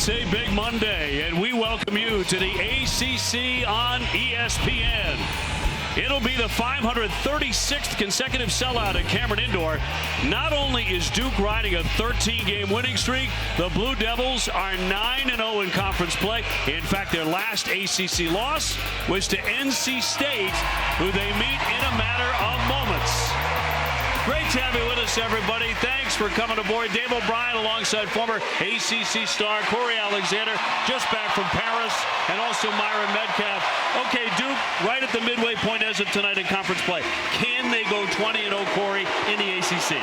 It's a big Monday, and we welcome you to the ACC on ESPN. It'll be the 536th consecutive sellout at Cameron Indoor. Not only is Duke riding a 13-game winning streak, the Blue Devils are 9-0 in conference play. In fact, their last ACC loss was to NC State, who they meet in a matter of moments. Great to have you with us, everybody. Thanks for coming aboard. Dave O'Brien alongside former ACC star Corey Alexander, just back from Paris, and also Myron Metcalf. Okay, Duke, right at the midway point as of tonight in conference play. Can they go 20-0, Corey, in the ACC?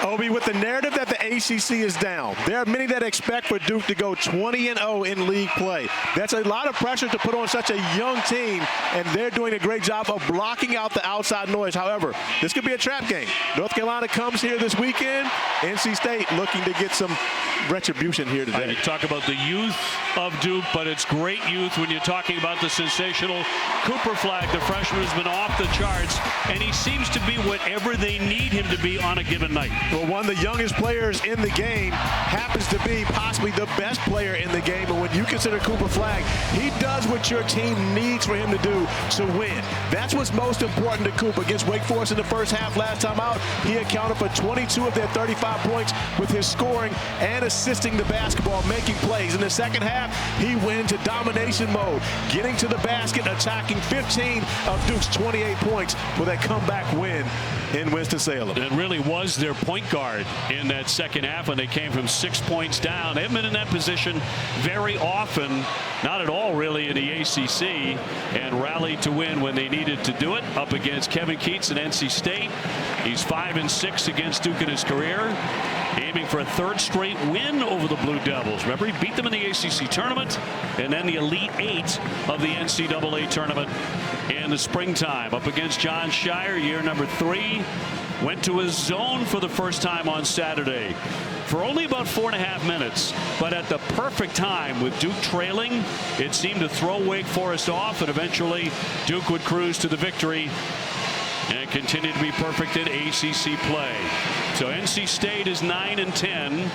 Obi, with the narrative that the ACC is down, there are many that expect for Duke to go 20-0 in league play. That's a lot of pressure to put on such a young team, and they're doing a great job of blocking out the outside noise. However, this could be a trap game. North Carolina comes here this weekend. NC State looking to get some retribution here today. You talk about the youth of Duke, but it's great youth when you're talking about the sensational Cooper Flagg. The freshman has been off the charts, and he seems to be whatever they need him to be on a given night. Well, one of the youngest players in the game happens to be possibly the best player in the game. And when you consider Cooper Flagg, he does what your team needs for him to do to win. That's what's most important to Cooper. Against Wake Forest in the first half last time out, he accounted for 22 of their 35 points with his scoring and assisting the basketball, making plays. In the second half, he went into domination mode, getting to the basket, attacking 15 of Duke's 28 points for that comeback win in Winston-Salem. It really was their point guard in that second half when they came from 6 points down. They haven't been in that position very often, not at all really in the ACC, and rallied to win when they needed to do it up against Kevin Keatts and NC State. He's 5-6 against Duke in his career, aiming for a third straight win over the Blue Devils. Remember, he beat them in the ACC tournament and then the Elite Eight of the NCAA tournament in the springtime up against John Shire, year number 3. Went to his zone for the first time on Saturday for only about 4.5 minutes, but at the perfect time with Duke trailing. It seemed to throw Wake Forest off, and eventually Duke would cruise to the victory and continue to be perfect in ACC play. So NC State is 9-10.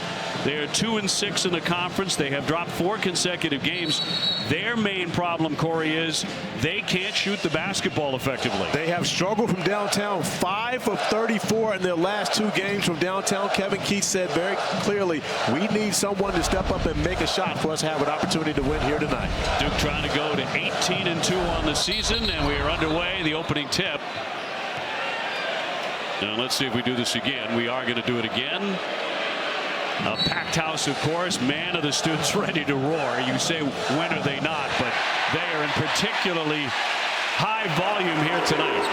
They are 2-6 in the conference. They have dropped 4 consecutive games. Their main problem, Corey, is they can't shoot the basketball effectively. They have struggled from downtown. 5 of 34 in their last 2 games from downtown. Kevin Keatts said very clearly, we need someone to step up and make a shot for us to have an opportunity to win here tonight. Duke trying to go to 18-2 on the season, and we are underway. The opening tip. Now let's see if we do this again. We are going to do it again. A packed house, of course. Man, are the students ready to roar. You say, when are they not? But they are in particularly high volume here tonight.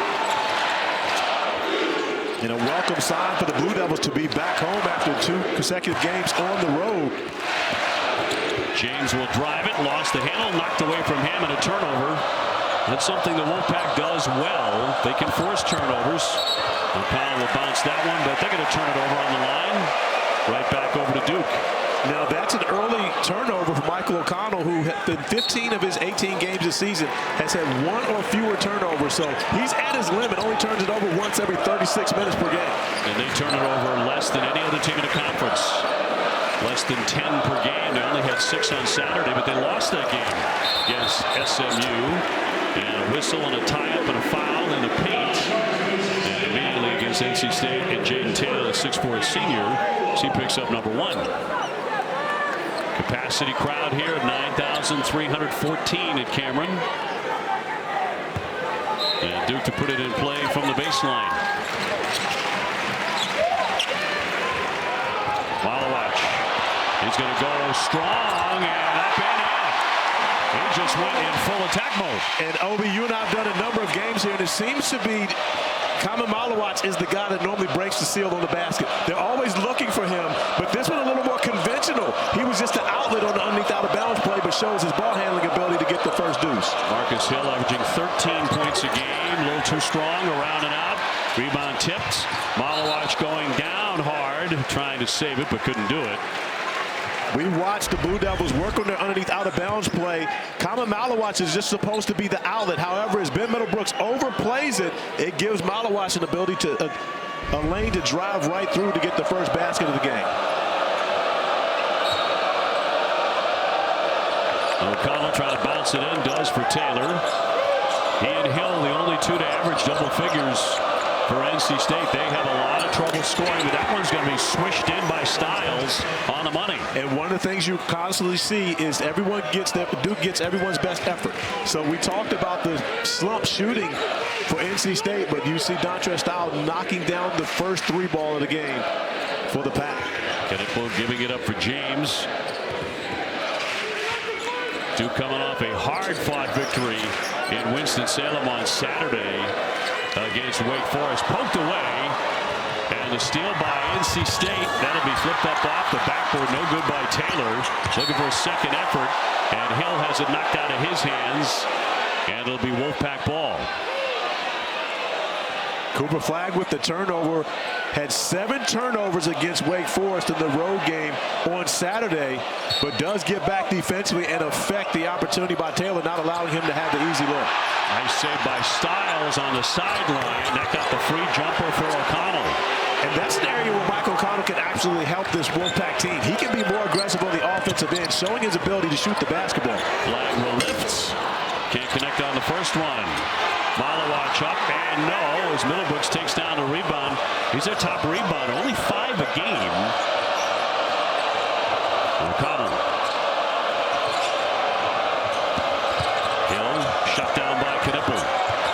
And a welcome sign for the Blue Devils to be back home after 2 consecutive games on the road. James will drive it. Lost the handle. Knocked away from him, and a turnover. That's something the Wolfpack does well. They can force turnovers. O'Connell will bounce that one, but they're going to turn it over on the line. Right back over to Duke. Now that's an early turnover for Michael O'Connell, who in 15 of his 18 games this season has had 1 or fewer turnovers. So he's at his limit, only turns it over once every 36 minutes per game. And they turn it over less than any other team in the conference. Less than 10 per game. They only had 6 on Saturday, but they lost that game against SMU. And a whistle and a tie-up and a foul in the paint. And immediately against NC State and Jaden Taylor, a 6'4" senior, he picks up number 1. Capacity crowd here at 9,314 at Cameron. And Duke to put it in play from the baseline. Walawatch. He's going to go strong and up and out. He just went in full attack mode. And Obi, you and I have done a number of games here, and it seems to be Kamen Malawatch is the guy that normally breaks the seal on the basket. They're always looking for him, but this one a little more conventional. He was just an outlet on the underneath out of bounds play, but shows his ball handling ability to get the first deuce. Marcus Hill averaging 13 points a game, a little too strong, around and out. Rebound tipped. Malawatch going down hard, trying to save it, but couldn't do it. We watched the Blue Devils work on their underneath out-of-bounds play. Kamen Malawatch is just supposed to be the outlet. However, as Ben Middlebrooks overplays it, it gives Malawatch an ability to a lane to drive right through to get the first basket of the game. O'Connell trying to bounce it in, does for Taylor. He and Hill, the only two to average double figures for NC State. They have a lot of trouble scoring, but that one's going to be swished in by Styles on the money. And one of the things you constantly see is Duke gets everyone's best effort. So we talked about the slump shooting for NC State, but you see Dontre Styles knocking down the first three ball of the game for the Pack. Knippel giving it up for James. Duke coming off a hard-fought victory in Winston-Salem on Saturday against Wake Forest. Poked away, and the steal by NC State. That'll be flipped up off the backboard. No good by Taylor. Looking for a second effort, and Hill has it knocked out of his hands, and it'll be Wolfpack ball. Cooper Flagg with the turnover. Had 7 turnovers against Wake Forest in the road game on Saturday, but does get back defensively and affect the opportunity by Taylor, not allowing him to have the easy look. Nice save by Styles on the sideline. That got the free jumper for O'Connell. And that's an area where Mike O'Connell can absolutely help this Wolfpack team. He can be more aggressive on the offensive end, showing his ability to shoot the basketball. Flagg will lift. Can't connect on the first one. Malawach up, and no, as Middlebrooks takes down the rebound. He's their top rebounder, only 5 a game. O'Connell. Hill shut down by Knippel.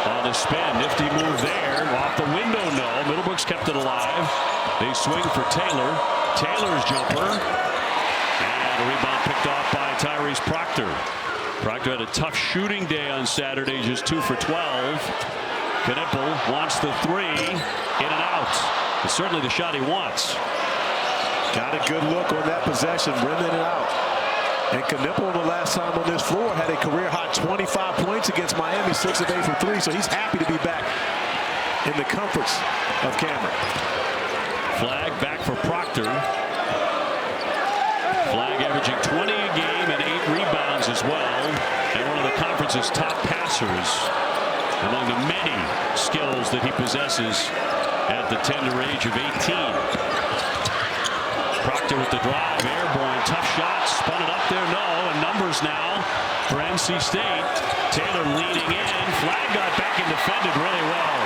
On the spin, nifty move there. Off the window, no. Middlebrooks kept it alive. They swing for Taylor. Taylor's jumper. And a rebound picked off by Tyrese Proctor. Proctor had a tough shooting day on Saturday, just 2 for 12. Knippel wants the 3, in and out. It's certainly the shot he wants. Got a good look on that possession, rimming it out. And Knippel the last time on this floor had a career high 25 points against Miami, 6 of 8 from 3. So he's happy to be back in the comforts of Cameron. Flagg back for Proctor. Flagg averaging 20 a game and 8 rebounds as well, and one of the conference's top passers among the many skills that he possesses at the tender age of 18. Proctor with the drive, airborne, tough shot, spun it up there, no, and numbers now for NC State. Taylor leading in. Flagg got back and defended really well.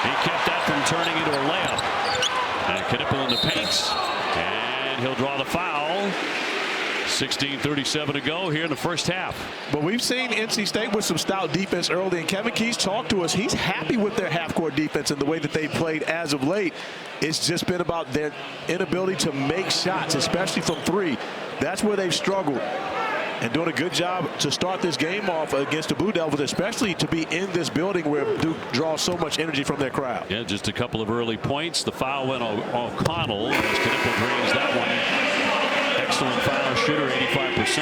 He kept that from turning into a layup. And Knippel in the paint. And he'll draw the foul. 16:37 to go here in the first half. But we've seen NC State with some stout defense early, and Kevin Keys talked to us. He's happy with their half-court defense and the way that they played as of late. It's just been about their inability to make shots, especially from 3. That's where they've struggled. And doing a good job to start this game off against the Blue Devils, especially to be in this building where Duke draws so much energy from their crowd. Yeah, just a couple of early points. The foul went on O'Connell as Knippel drains that one. Excellent foul shooter, 85%.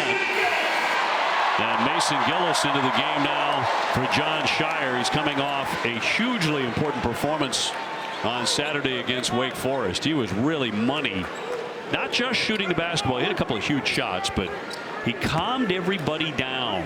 And Mason Gillis into the game now for John Shire. He's coming off a hugely important performance on Saturday against Wake Forest. He was really money. Not just shooting the basketball. He hit a couple of huge shots, but he calmed everybody down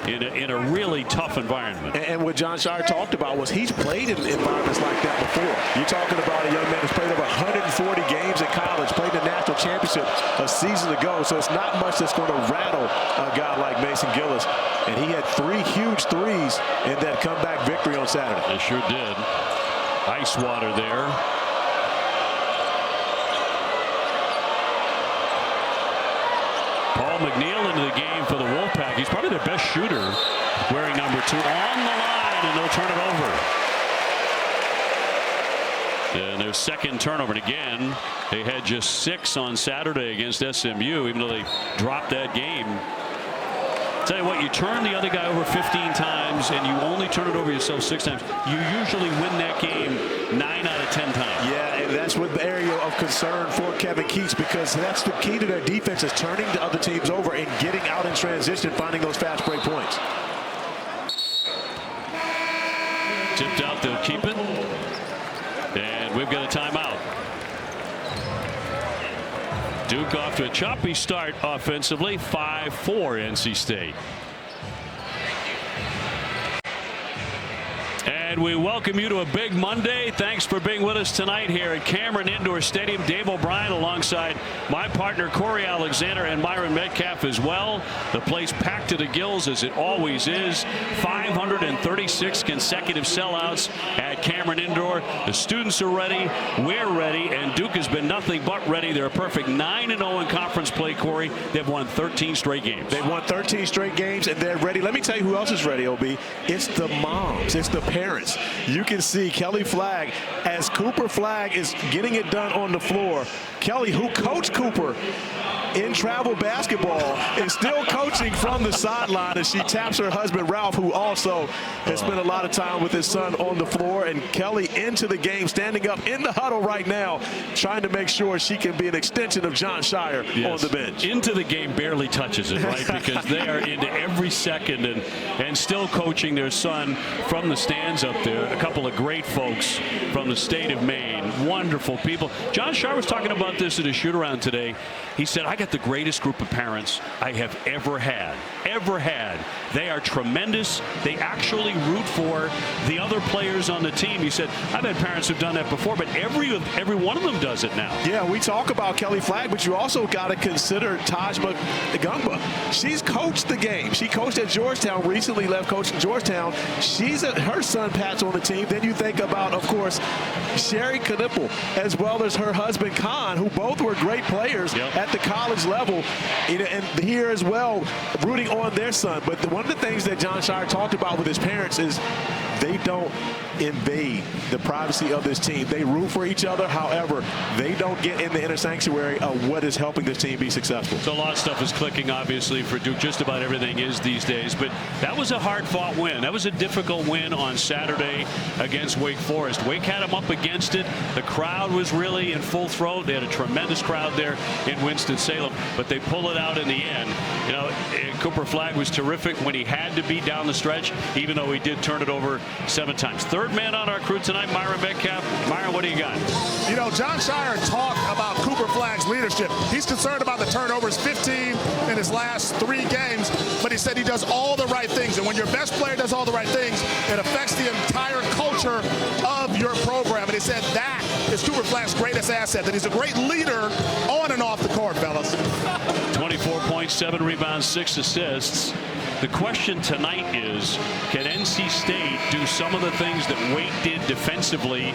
in a really tough environment. And what John Shire talked about was he's played in environments like that before. You're talking about a young man who's played over 140 games in college, played the national championship a season ago, so it's not much that's going to rattle a guy like Mason Gillis. And he had 3 huge threes in that comeback victory on Saturday. They sure did. Ice water there. Paul McNeil into the game for the Wolfpack. He's probably their best shooter, wearing number 2 on the line, and they'll turn it over. And their second turnover. And again, they had just 6 on Saturday against SMU, even though they dropped that game. Tell you what, you turn the other guy over 15 times and you only turn it over yourself 6 times. You usually win that game 9 out of 10 times. Yeah, and that's what the area of concern for Kevin Keats, because that's the key to their defense, is turning the other teams over and getting out in transition, finding those fast break points. Tipped out, they'll keep it. And we've got a timeout. Duke off to a choppy start offensively, 5-4 NC State. And And we welcome you to a big Monday. Thanks for being with us tonight here at Cameron Indoor Stadium. Dave O'Brien alongside my partner Corey Alexander and Myron Metcalf as well. The place packed to the gills as it always is. 536 consecutive sellouts at Cameron Indoor. The students are ready. We're ready. And Duke has been nothing but ready. They're a perfect 9-0 in conference play, Corey. They've won 13 straight games. They've won 13 straight games, and they're ready. Let me tell you who else is ready, OB. It's the moms. It's the parents. You can see Kelly Flagg as Cooper Flagg is getting it done on the floor. Kelly, who coached Cooper in travel basketball, is still coaching from the sideline as she taps her husband Ralph, who also has spent a lot of time with his son on the floor. And Kelly into the game, standing up in the huddle right now, trying to make sure she can be an extension of John Shire on the bench. Into the game barely touches it, right? Because they are into every second and still coaching their son from the stands up there. A couple of great folks from the state of Maine. Wonderful people. John Shire was talking about this at a shoot-around today. He said, I got the greatest group of parents I have ever had. They are tremendous. They actually root for the other players on the team. He said, I've had parents who've done that before, but every one of them does it now. Yeah, we talk about Kelly Flagg, but you also got to consider Tajma Gumba. She's coached the game. She coached at Georgetown, recently left coaching Georgetown. Her son Pat's on the team. Then you think about, of course, Sherry Knipple, as well as her husband Khan, who both were great players at the college level, and here as well, rooting on their son. But one of the things that John Shire talked about with his parents is they don't invade the privacy of this team. They root for each other. However, they don't get in the inner sanctuary of what is helping this team be successful. So a lot of stuff is clicking, obviously, for Duke. Just about everything is these days. But that was a hard-fought win. That was a difficult win on Saturday against Wake Forest. Wake had them up against it. The crowd was really in full throat. They had a tremendous crowd there in Winston-Salem, but they pull it out in the end. You know, Cooper Flagg was terrific when he had to be down the stretch, even though he did turn it over 7 times. Third man on our crew tonight, Myron Metcalf. Myron, what do you got? You know, John Shire talked about Cooper Flagg's leadership. He's concerned about the turnovers, 15 in his last 3 games, but he said he does all the right things. And when your best player does all the right things, it affects the entire culture of your program. And he said that is Cooper Flagg's greatest asset, that he's a great leader on and off the court, fellas. 24 points, 7 rebounds, 6 assists. The question tonight is, can NC State do some of the things that Wake did defensively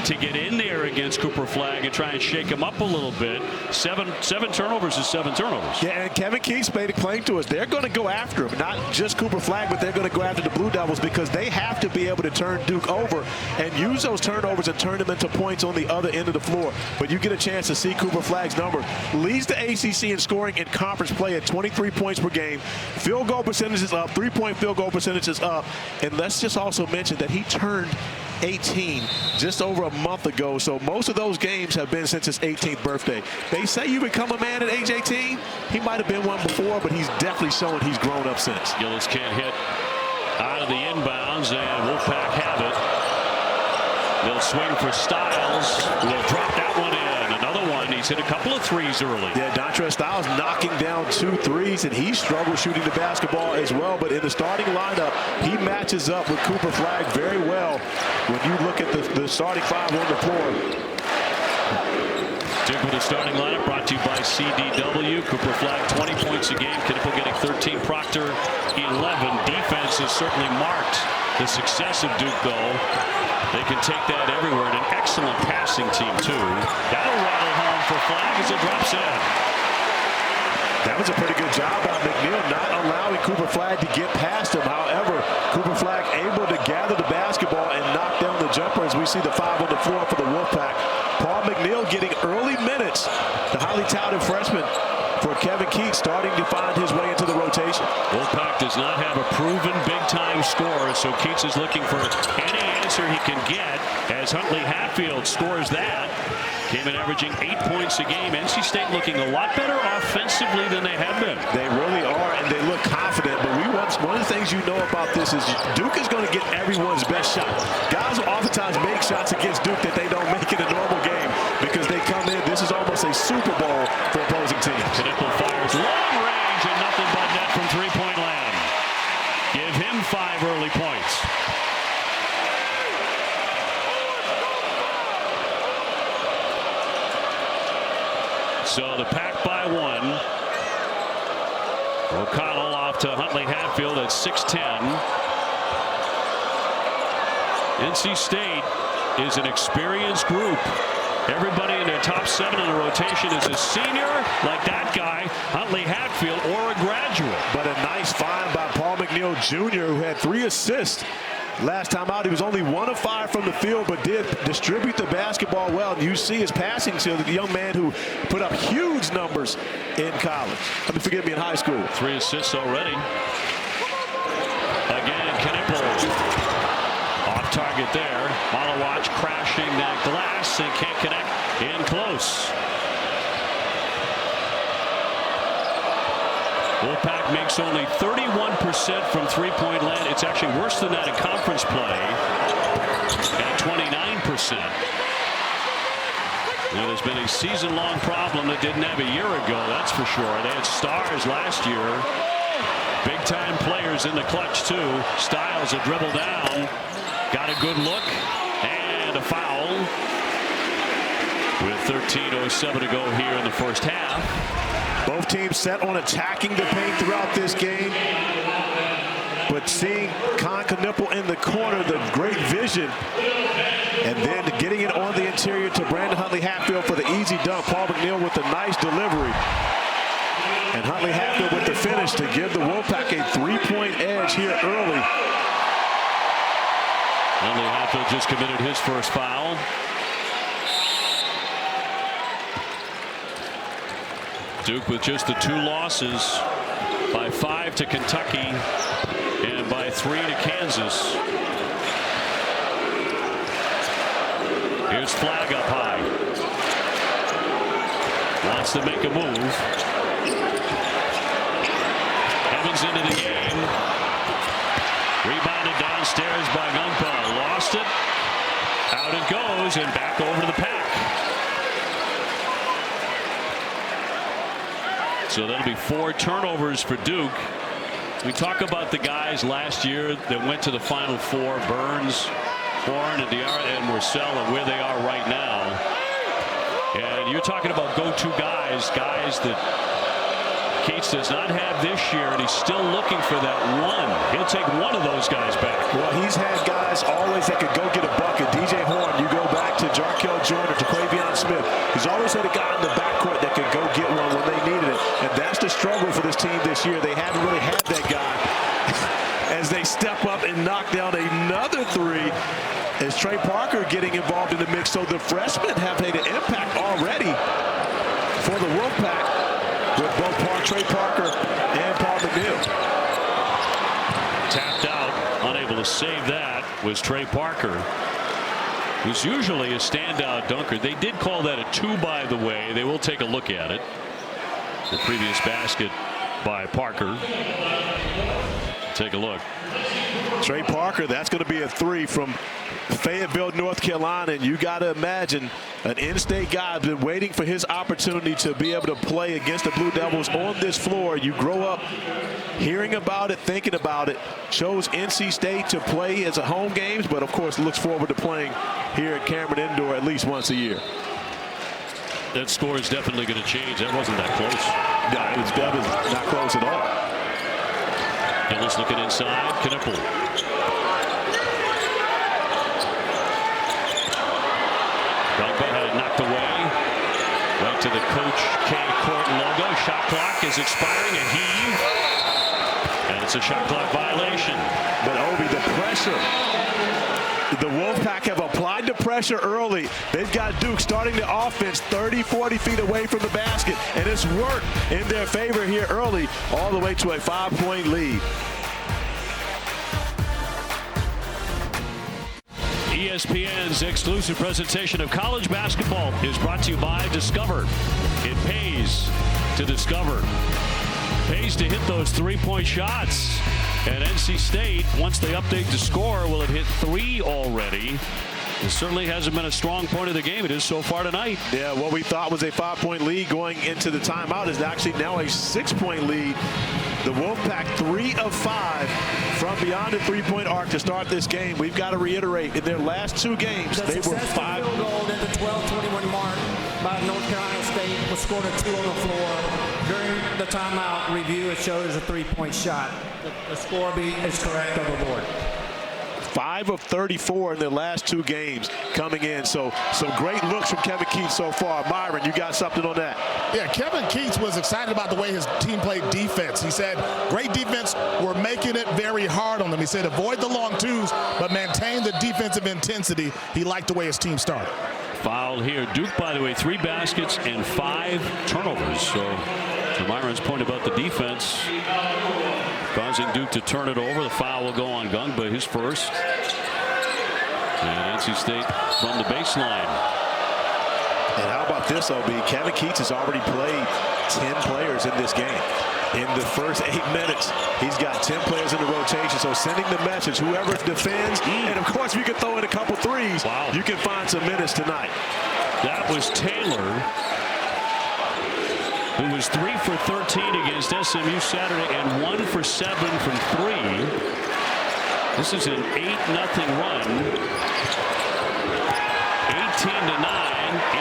to get in there against Cooper Flagg and try and shake him up a little bit? Seven turnovers is 7 turnovers. Yeah, and Kevin Keats made a claim to us. They're going to go after him, not just Cooper Flagg, but they're going to go after the Blue Devils because they have to be able to turn Duke over and use those turnovers and turn them into points on the other end of the floor. But you get a chance to see Cooper Flagg's number. Leads the ACC in scoring in conference play at 23 points per game. Field goal percentage is up. 3-point field goal percentage is up. And let's just also mention that he turned 18 just over a month ago. So most of those games have been since his 18th birthday. They say you become a man at age 18. He might have been one before, but he's definitely showing he's grown up since. Gillis can't hit out of the inbounds, and Wolfpack have it. They'll swing for Styles. Will drop that one in. Another one. He's hit a couple of threes early. Yeah, Dontrez Styles knocking down 2 threes, and he struggled shooting the basketball as well. But in the starting lineup, he matches up with Cooper Flagg very well when you look at the starting 5 on the floor. Duke with the starting lineup brought to you by CDW. Cooper Flagg 20 points a game. Knipple getting 13. Proctor 11. Defense has certainly marked the success of Duke, though. They can take that everywhere, and an excellent passing team, too. That'll rattle home for Flagg as it drops in. That was a pretty good job by McNeil, not allowing Cooper Flagg to get past him. However, Cooper Flagg able to gather the basketball and knock down the jumper as we see the 5 on the floor for the Wolfpack. Paul McNeil getting early minutes. The highly touted freshman for Kevin Keats starting to find his way into the rotation. Wolfpack does not have a proven big-time scorer, so Keats is looking for any answer he can get as Huntley Hatfield scores that. Came in averaging 8 points a game. NC State looking a lot better offensively than they have been. They really are, and they look confident. But one of the things you know about this is Duke is going to get everyone's best shot. Guys will oftentimes make shots against Duke that they don't make in a normal game because they come in. This is almost a Super Bowl for opposing teams. Knipple fires long range and nothing but net from 3-point land. Give him 5 early points. So the Pack by 1. O'Connell off to Huntley Hatfield at 6'10". NC State is an experienced group. Everybody in their top 7 in the rotation is a senior, like that guy, Huntley Hatfield, or a graduate. But a nice find by Paul McNeil Jr., who had 3 assists. Last time out, he was only 1 of 5 from the field, but did distribute the basketball well. And you see his passing to the young man who put up huge numbers in college. Forgive me, in high school. 3 assists already. Again, Knipple off target there. Malawatch crashing that glass and can't connect in close. Wolfpack makes only 31% from three-point land. It's actually worse than that in conference play at 29%. Well, there's been a season-long problem that didn't have a year ago, that's for sure. They had stars last year. Big-time players in the clutch, too. Styles a dribble down. Got a good look. And a foul. With 13:07 to go here in the first half. Both teams set on attacking the paint throughout this game. But seeing Knipple in the corner, the great vision, and then getting it on the interior to Brandon Huntley Hatfield for the easy dunk. Paul McNeil with a nice delivery. And Huntley Hatfield with the finish to give the Wolfpack a 3-point edge here early. Huntley Hatfield just committed his first foul. Duke with just the 2 losses, by 5 to Kentucky and by 3 to Kansas. Here's Flagg up high. Wants to make a move. Evans into the game. Rebounded downstairs by Gunpowell. Lost it. Out it goes and back over to the Pack. So that'll be 4 turnovers for Duke. We talk about the guys last year that went to the Final Four: Burns, Horn, and Diarra and Marcel, and where they are right now. And you're talking about go-to guys that Keats does not have this year, and he's still looking for that one. He'll take one of those guys back. Well, he's had guys always that could go get a bucket. DJ Horn, you go back to Jarkel Joyner, to Quavion Smith. He's always had a guy in the backcourt that could go get one when they needed it. And that's the struggle for this team this year. They haven't really had that guy. As they step up and knock down another 3, is Trey Parker getting involved in the mix. So the freshmen have made an impact already for the Wolfpack with both Trey Parker and Paul McNeil. Tapped out, unable to save that, was Trey Parker, who's usually a standout dunker. They did call that a 2, by the way. They will take a look at it. The previous basket by Parker. Take a look. Trey Parker, that's going to be a 3 from Fayetteville, North Carolina. And you got to imagine an in-state guy has been waiting for his opportunity to be able to play against the Blue Devils on this floor. You grow up hearing about it, thinking about it. Chose NC State to play as a home games, but of course looks forward to playing here at Cameron Indoor at least once a year. That score is definitely going to change. That wasn't that close. No, that was not close at all. Ellis looking inside. Knipple. Gunpowell had it knocked away. Right to the Coach K court logo. Shot clock is expiring. A heave. And it's a shot clock violation. But Obi, the pressure. The Wolfpack have applied the pressure early. They've got Duke starting the offense 30, 40 feet away from the basket. And it's worked in their favor here early, all the way to a 5-point lead. ESPN's exclusive presentation of college basketball is brought to you by Discover. It pays to discover. Pays to hit those 3-point shots. And NC State, once they update the score, will have hit 3 already. It certainly hasn't been a strong point of the game. It is so far tonight. Yeah, what we thought was a 5-point lead going into the timeout is actually now a 6-point lead. The Wolfpack 3 of 5 from beyond the 3-point arc to start this game. We've got to reiterate, in their last 2 games, they were 5. Field goal at the 12:21 mark by North Carolina State was scored a 2 on the floor. During the timeout review, it shows a 3-point shot. The score is correct on the board. 5 of 34 in their last 2 games coming in. So some great looks from Kevin Keatts so far. Myron, you got something on that? Yeah, Kevin Keatts was excited about the way his team played defense. He said, great defense, we're making it very hard on them. He said, avoid the long twos, but maintain the defensive intensity. He liked the way his team started. Foul here. Duke, by the way, 3 baskets and 5 turnovers. So to Myron's point about the defense, causing Duke to turn it over. The foul will go on Gungba, his first. And NC State from the baseline. And how about this, OB? Kevin Keatts has already played 10 players in this game. In the first 8 minutes, he's got 10 players in the rotation. So sending the message, whoever defends, and of course, if you can throw in a couple threes, you can find some minutes tonight. That was Taylor, who was 3 for 13 against SMU Saturday and 1 for 7 from 3. This is an 8-0 run. 18-9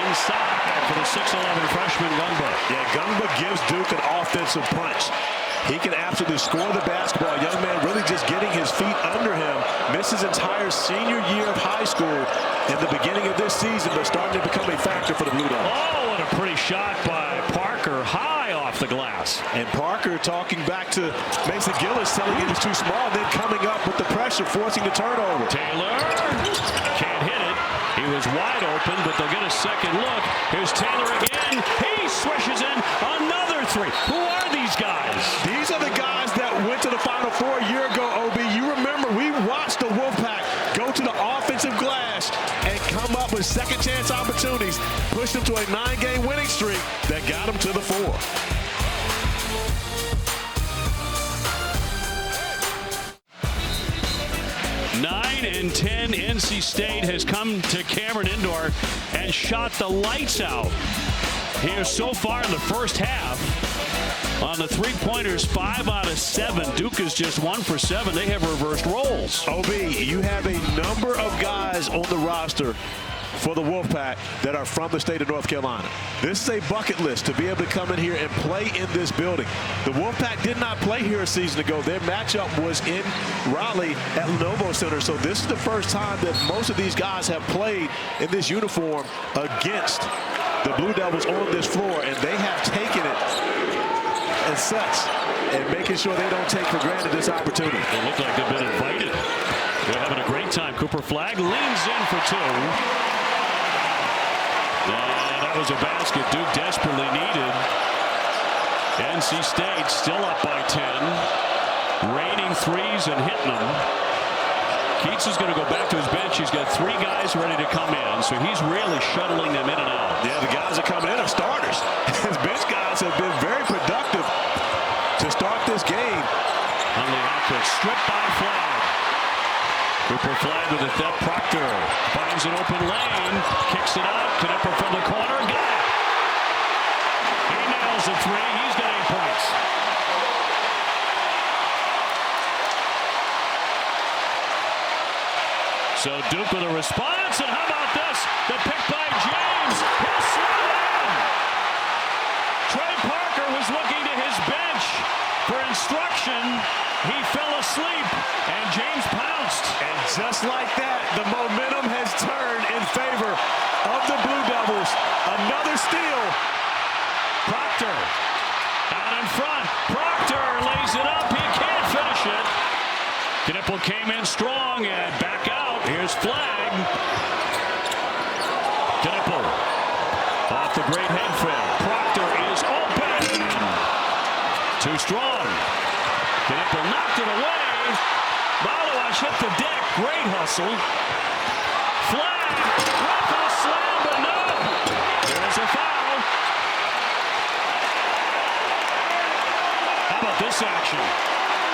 inside for the 6'11" freshman Gungba. Yeah, Gungba gives Duke an offensive punch. He can absolutely score the basketball. Young man really just getting his feet under him. Missed his entire senior year of high school in the beginning of this season, but starting to become a factor for the Blue Devils. Oh, what a pretty shot by Parker, high off the glass. And Parker talking back to Mason Gillis, telling him he's too small, then coming up with the pressure, forcing the turnover. Taylor can't hit it. He was wide open, but they'll get a second look. Here's Taylor again. He swishes in another 3. Who are these guys? These are the guys that went to the Final Four a year ago, OB. You remember, we watched the Wolfpack go to the offensive glass and come up with second chance opportunities, push them to a 9-game winning streak that got them to the 4. Nine and 10, NC State has come to Cameron Indoor and shot the lights out here so far in the first half. On the 3-pointers, 5 out of 7. Duke is just 1 for 7. They have reversed roles. OB, you have a number of guys on the roster for the Wolfpack that are from the state of North Carolina. This is a bucket list to be able to come in here and play in this building. The Wolfpack did not play here a season ago. Their matchup was in Raleigh at Lenovo Center. So this is the first time that most of these guys have played in this uniform against the Blue Devils on this floor, and they have taken it as such and making sure they don't take for granted this opportunity. They look like they've been invited. They're having a great time. Cooper Flagg leans in for 2. That was a basket Duke desperately needed. NC State still up by 10. Raining threes and hitting them. Keatts is going to go back to his bench. He's got 3 guys ready to come in, so he's really shuttling them in and out. Yeah, the guys that coming in are starters. His bench guys have been very productive to start this game. Huntley Hackett stripped by Flagg. Cooper Flagg with a theft. Proctor finds an open lane, kicks it out. Knipper from the corner, got it. He nails the 3. He's got 8 points. So Duke with a response, and how about this? The pick by James. He'll slide in. Trey Parker was looking to his bench for instruction. He fell asleep, and James pounced. And just like that, the momentum has turned in favor of the Blue Devils. Another steal. Proctor out in front. Proctor lays it up. He can't finish it. Knipple came in strong and back out. Here's Flagg. Knipple off the great head fake. Proctor is open. Too strong. Knipple knocked it away. Malawash hit the deck. Great hustle. Flagg went for the slam, but no. There's a foul. How about this action?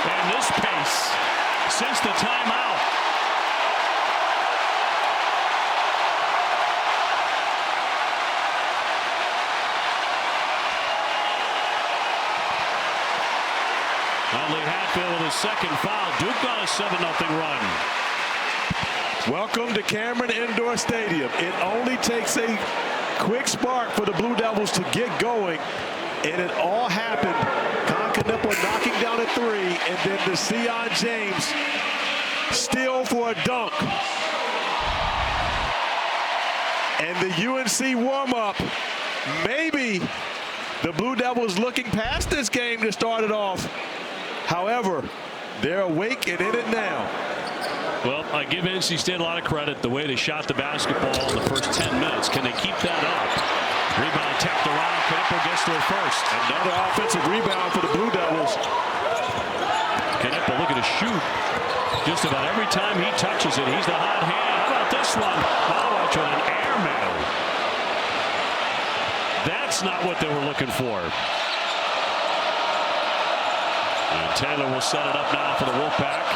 And this pace since the timeout. Huntley Hatfield with his second foul. Duke on a 7-0 run. Welcome to Cameron Indoor Stadium. It only takes a quick spark for the Blue Devils to get going, and it all happened. Knipple knocking down a three, and then to Sion James steal for a dunk. And the UNC warm-up, maybe the Blue Devils looking past this game to start it off. However, they're awake and in it now. Well, I give NC State a lot of credit the way they shot the basketball in the first 10 minutes. Can they keep that up? Rebound tapped around. Knipple gets there first. Another offensive rebound for the Blue Devils. Knipple looking to shoot. Just about every time he touches it, he's the hot hand. How about this one? Malawich with an airmail. That's not what they were looking for. And Taylor will set it up now for the Wolfpack.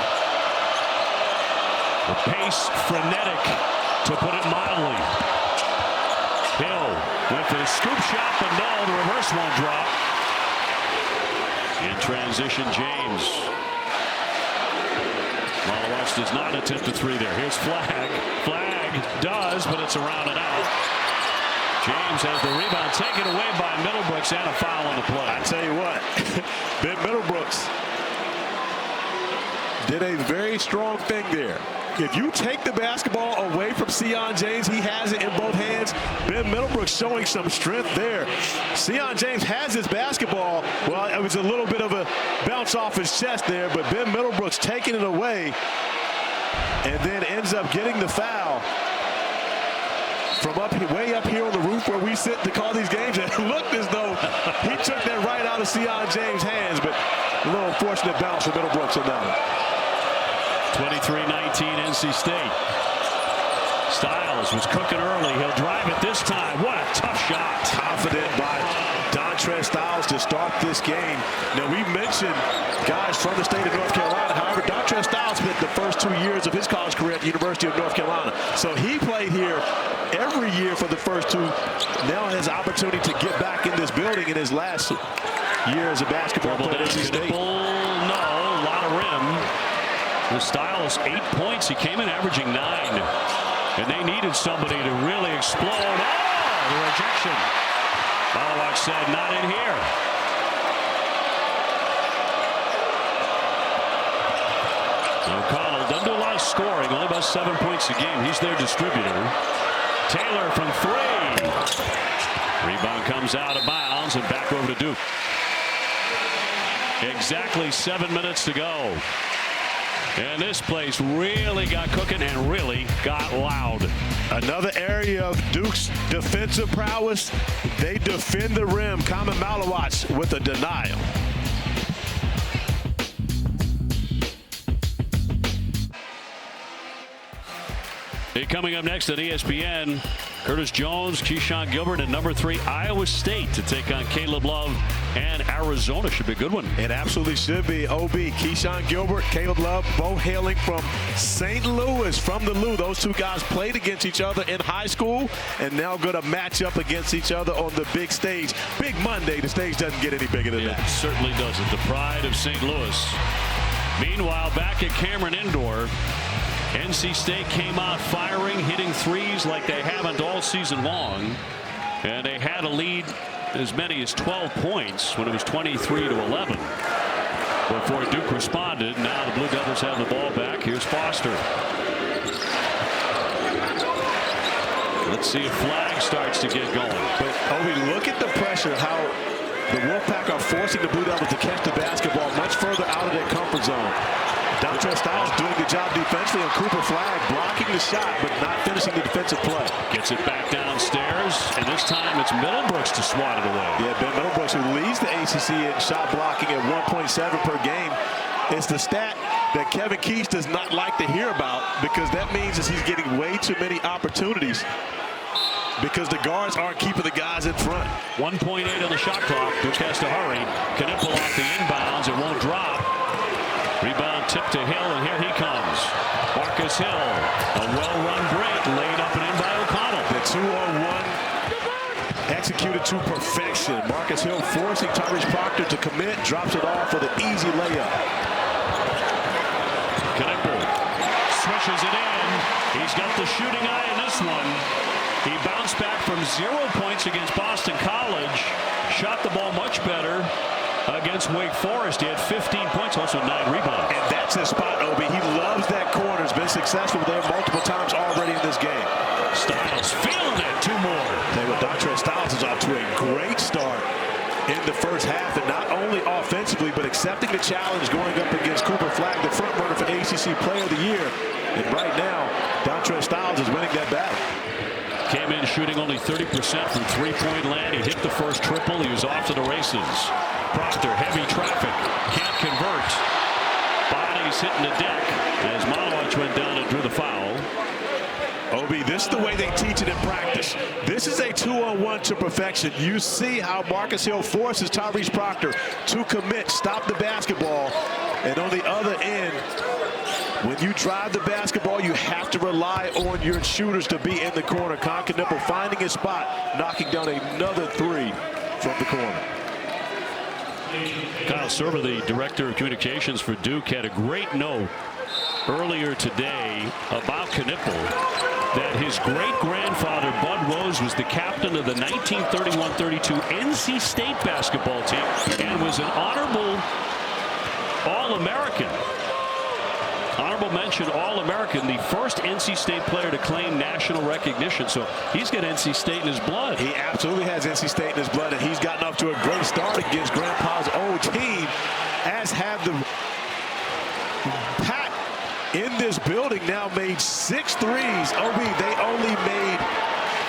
The pace frenetic, to put it mildly. Hill with the scoop shot, but no, the reverse won't drop. In transition, James. Malawich does not attempt a three there. Here's Flagg. Flagg does, but it's around and out. James has the rebound taken away by Middlebrooks, and a foul on the play. I tell you what, Ben Middlebrooks did a very strong thing there. If you take the basketball away from Sion James, he has it in both hands. Ben Middlebrooks showing some strength there. Sion James has his basketball. Well, it was a little bit of a bounce off his chest there, but Ben Middlebrooks taking it away and then ends up getting the foul from way up here on the roof where we sit to call these games. It looked as though he took that right out of Sion James' hands, but a little unfortunate bounce for Middlebrooks on that one. 23-19 NC State. Styles was cooking early. He'll drive it this time. What a tough shot. Confident by Dontrez Styles to start this game. Now, we mentioned guys from the state of North Carolina. However, Dontrez Styles spent the first 2 years of his college career at the University of North Carolina. So he played here every year for the first two. Now has the opportunity to get back in this building in his last year as a basketball player at NC State. No, a lot of rim. The Styles 8 points. He came in averaging 9. And they needed somebody to really explode. Oh, the rejection. Malawich said, not in here. O'Connell doesn't do a lot of scoring, only about 7 points a game. He's their distributor. Taylor from 3. Rebound comes out of bounds and back over to Duke. Exactly 7 minutes to go. And this place really got cooking and really got loud. Another area of Duke's defensive prowess. They defend the rim. Common Malawich with a denial. Coming up next on ESPN, Curtis Jones, Keyshawn Gilbert, and number 3 Iowa State to take on Caleb Love and Arizona. Should be a good one. It absolutely should be. OB, Keyshawn Gilbert, Caleb Love, both hailing from St. Louis, from the Lou. Those two guys played against each other in high school and now going to match up against each other on the big stage. Big Monday. The stage doesn't get any bigger than that. It certainly doesn't. The pride of St. Louis. Meanwhile, back at Cameron Indoor, NC State came out firing, hitting threes like they haven't all season long. And they had a lead as many as 12 points when it was 23-11. Before Duke responded. Now the Blue Devils have the ball back. Here's Foster. Let's see if Flagg starts to get going. But Obi, look at the pressure, how the Wolfpack are forcing the Blue Devils to catch the basketball much further out of their comfort zone. Dontrez Styles doing the job defensively, and Cooper Flagg blocking the shot but not finishing the defensive play. Gets it back downstairs, and this time it's Middlebrooks to swat it away. Yeah, Ben Middlebrooks, who leads the ACC in shot blocking at 1.7 per game. It's the stat that Kevin Keith does not like to hear about, because that means that he's getting way too many opportunities because the guards aren't keeping the guys in front. 1.8 on the shot clock. Duke has to hurry. Knipple off the inbounds. It won't drop. Rebound tip to Hill, and here he comes. Marcus Hill, a well-run break, laid up and in by O'Connell. The 2-on-1 executed to perfection. Marcus Hill forcing Tyrese Proctor to commit, drops it off for the easy layup. Knipple swishes it in. He's got the shooting eye in this one. He bounced back from 0 points against Boston College. Shot the ball much better against Wake Forest. He had 15 points, also 9 rebounds. And that's his spot, Obi. He loves that corner. Has been successful there multiple times already in this game. Styles feeling it. 2 more. Dontre Styles is off to a great start in the first half, and not only offensively, but accepting the challenge going up against Cooper Flagg, the front runner for ACC Player of the Year. And right now, Dontre Styles is winning that battle. Came in shooting only 30% from 3-point land. He hit the first triple. He was off to the races. Proctor, heavy traffic, can't convert. Bodies hitting the deck as Malowich went down and drew the foul. Obi, this is the way they teach it in practice. This is a 2-on-1 to perfection. You see how Marcus Hill forces Tyrese Proctor to commit, stop the basketball, and on the other end, when you drive the basketball, you have to rely on your shooters to be in the corner. Con Knippel finding his spot, knocking down another 3 from the corner. Kyle Server, the director of communications for Duke, had a great note earlier today about Knippel, that his great-grandfather, Bud Rose, was the captain of the 1931-32 NC State basketball team and was an honorable All-American. Honorable mention All-American, the first NC State player to claim national recognition. So he's got NC State in his blood. He absolutely has NC State in his blood, and he's gotten off to a great start against Grandpa's old team, as have the Pat in this building now made 6 threes. Obi, they only made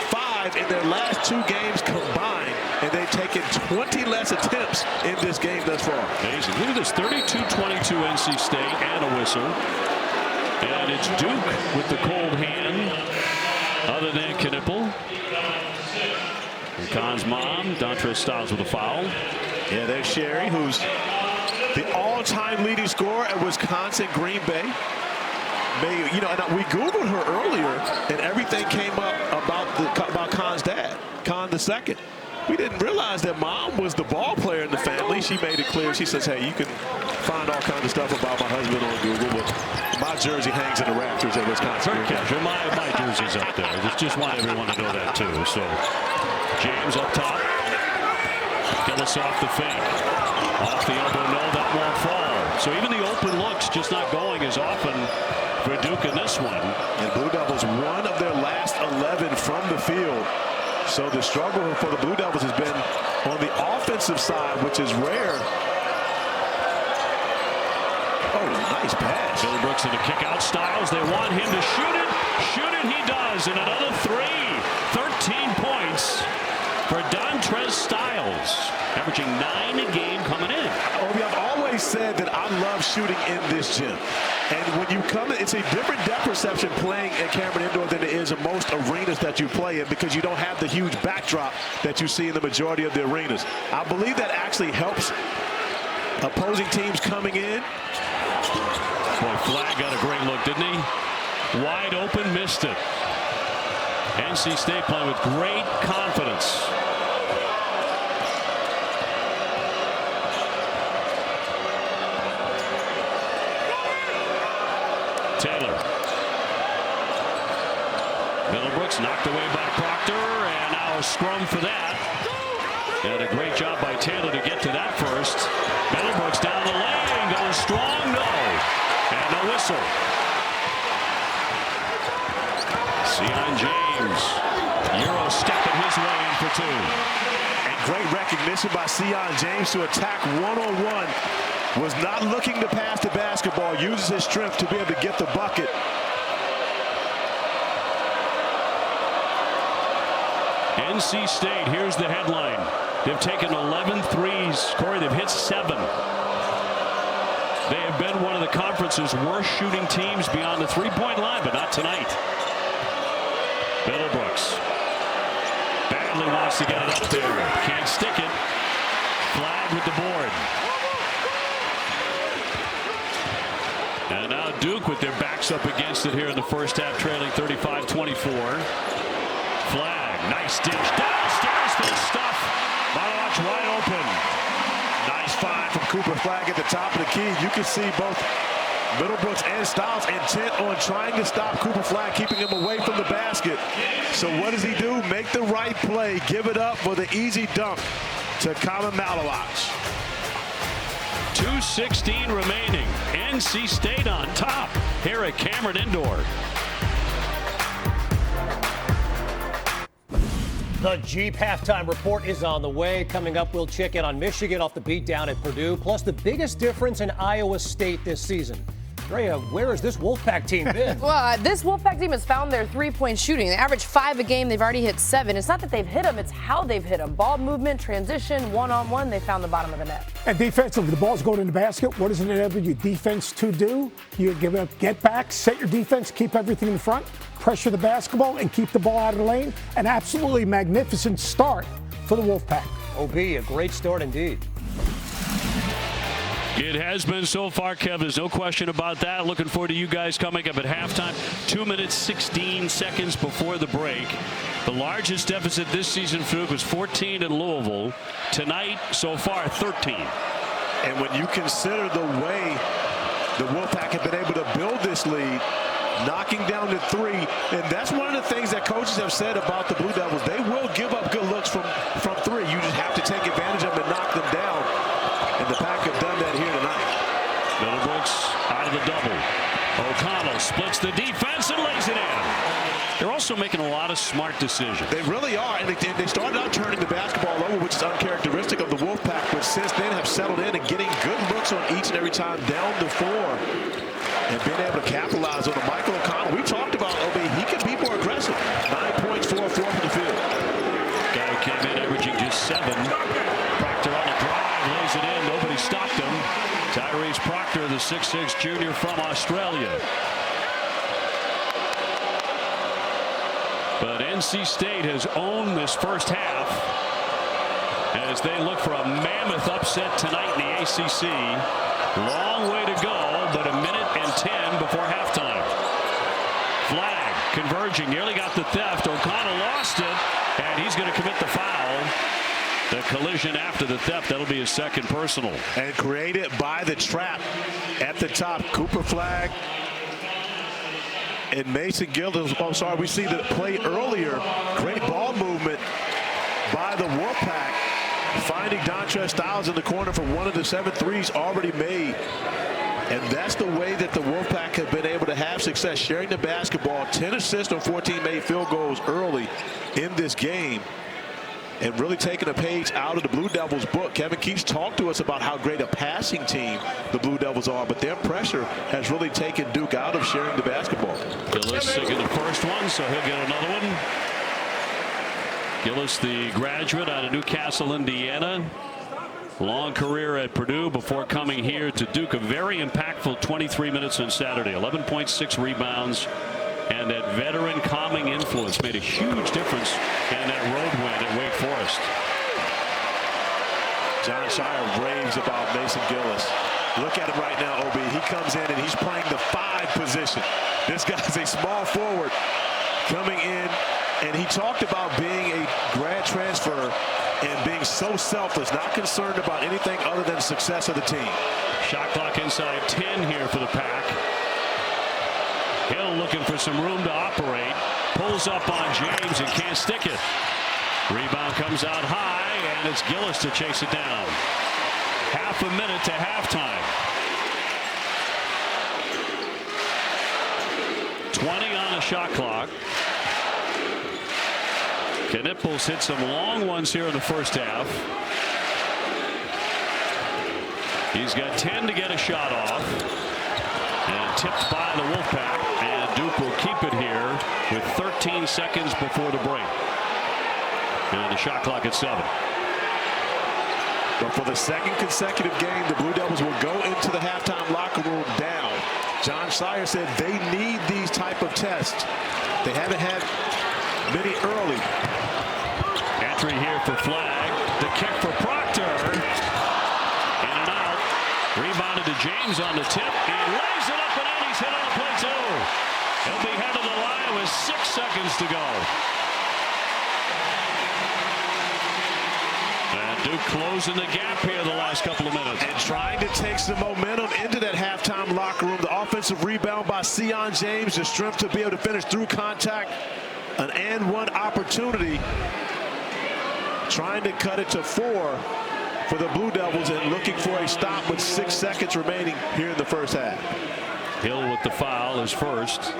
5 in their last 2 games combined, and they've taken 20 less attempts in this game thus far. Amazing. Look at this, 32-22 NC State and a whistle. And it's Duke with the cold hand, other than Knippel. And Con's mom, Dontre Styles, with a foul. Yeah, there's Sherry, who's the all-time leading scorer at Wisconsin Green Bay. You know, and we Googled her earlier, and everything came up about Con's dad, Con II. We didn't realize that Mom was the ball player in the family. She made it clear. She says, hey, you can find all kinds of stuff about my husband on Google, but my jersey hangs in the rafters at Wisconsin. Very casual. My jersey's up there. Just want everyone to know that, too. So, James up top. Gillis off the fake. Off the elbow, no, that won't fall. So even the open looks just not going as often for Duke in this one. And Blue Devils, 1 of their last 11 from the field. So the struggle for the Blue Devils has been on the offensive side, which is rare. Oh, nice pass. Billy Brooks in the kick out. Styles, they want him to shoot it. Shoot it, he does. And another 3. 13 points for Dontre Styles, averaging 9 a game coming in. Obi, I've always said that I love shooting in this gym. And when you come in, it's a different depth perception playing at Cameron Indoor than it is in most arenas that you play in, because you don't have the huge backdrop that you see in the majority of the arenas. I believe that actually helps opposing teams coming in. Boy, Flagg got a great look, didn't he? Wide open, missed it. NC State playing with great confidence. Taylor. Middlebrooks knocked away by Proctor, and now a scrum for that. And a great job by Taylor to get to that first. Middlebrooks down the lane, going strong, no. And no whistle. Sion James, Euro stepping his way in for 2. And great recognition by Sion James to attack one-on-one. Was not looking to pass the basketball, uses his strength to be able to get the bucket. NC State, here's the headline. They've taken 11 threes. Corey, they've hit 7. They have been one of the conference's worst shooting teams beyond the 3-point line, but not tonight. Middlebrooks badly wants to get it up there. Can't stick it. Flagg with the board. And now Duke with their backs up against it here in the first half, trailing 35-24. Flagg, nice dish downstairs for the stuff. Malowich wide open. Nice find from Cooper Flagg at the top of the key. You can see both Middlebrooks and Styles intent on trying to stop Cooper Flagg, keeping him away from the basket. So what does he do? Make the right play. Give it up for the easy dunk to Kama Malawach. 2:16 remaining. NC State on top here at Cameron Indoor. The Jeep halftime report is on the way. Coming up, we'll check in on Michigan off the beat down at Purdue, plus the biggest difference in Iowa State this season. Drea, where has this Wolfpack team been? Well, this Wolfpack team has found their three-point shooting. They average 5 a game. They've already hit 7. It's not that they've hit them, it's how they've hit them. Ball movement, transition, one-on-one, they found the bottom of the net. And defensively, the ball's going in the basket. What does it enable your defense to do? You give up get back, set your defense, keep everything in front, pressure the basketball, and keep the ball out of the lane. An absolutely magnificent start for the Wolfpack. OB, a great start indeed. It has been so far, Kev. There's no question about that. Looking forward to you guys coming up at halftime. 2 minutes, 16 seconds before the break. The largest deficit this season for Duke was 14 in Louisville. Tonight, so far, 13. And when you consider the way the Wolfpack have been able to build this lead, knocking down the 3, and that's one of the things that coaches have said about the Blue Devils. They will give up good looks from 3. You just have to take advantage of them and knock them down. And the Pack have done that here tonight. Middlebrooks out of the double. O'Connell splits the defense and lays it in. They're also making a lot of smart decisions. They really are, and they started out turning the basketball over, which is uncharacteristic of the Wolfpack, but since then have settled in and getting good looks on each and every time down the floor and being able to capitalize on the Michael O'Connell. We talked about OB. He can be more aggressive. 9 points, 4 from the field. Guy who came in averaging just 7. Proctor on the drive, lays it in. Nobody stopped him. Tyrese Proctor, the 6'6" junior from Australia. But NC State has owned this first half as they look for a mammoth upset tonight in the ACC. Long way to go, but 1 minute and 10 before halftime. Flagg converging, nearly got the theft. O'Connell lost it, and he's going to commit the foul. The collision after the theft, that'll be his second personal. And created by the trap at the top. Cooper Flagg and Mason Gillis. Oh, sorry, we see the play earlier. Great ball movement by the Wolfpack, finding Dontrez Styles in the corner for one of the 7 threes already made. And that's the way that the Wolfpack have been able to have success, sharing the basketball. 10 assists on 14 made field goals early in this game, and really taking a page out of the Blue Devils book. Kevin Keats talked to us about how great a passing team the Blue Devils are, but their pressure has really taken Duke out of sharing the basketball. Gillis taking the first one, so he'll get another one. Gillis, the graduate out of Newcastle, Indiana. Long career at Purdue before coming here to Duke. A very impactful 23 minutes on Saturday. 11.6 rebounds. And that veteran calming influence made a huge difference in that road win at Wake Forest. John Shire raves about Mason Gillis. Look at him right now, OB. He comes in and he's playing the 5 position. This guy's a small forward coming in, and he talked about being a grad transfer and being so selfless, not concerned about anything other than the success of the team. Shot clock inside 10 here for the Pack. Hill looking for some room to operate. Pulls up on James and can't stick it. Rebound comes out high, and it's Gillis to chase it down. Half a minute to halftime. 20 on the shot clock. Knipples hit some long ones here in the first half. He's got 10 to get a shot off. And tipped by the Wolfpack. And Duke will keep it here with 13 seconds before the break. And the shot clock at 7. But for the second consecutive game, the Blue Devils will go into the halftime locker room down. John Shire said they need these type of tests. They haven't had many early. Entry here for Flagg. The kick for Proctor. In and out. Rebounded to James on the tip. He lays it up and in. He's hit on the play too. He'll be head of the line with 6 seconds to go. And Duke closing the gap here the last couple of minutes. And trying to take some momentum into that halftime locker room. The offensive rebound by Sion James, the strength to be able to finish through contact. An and one opportunity. Trying to cut it to 4 for the Blue Devils and looking for a stop with 6 seconds remaining here in the first half. Hill with the foul is first.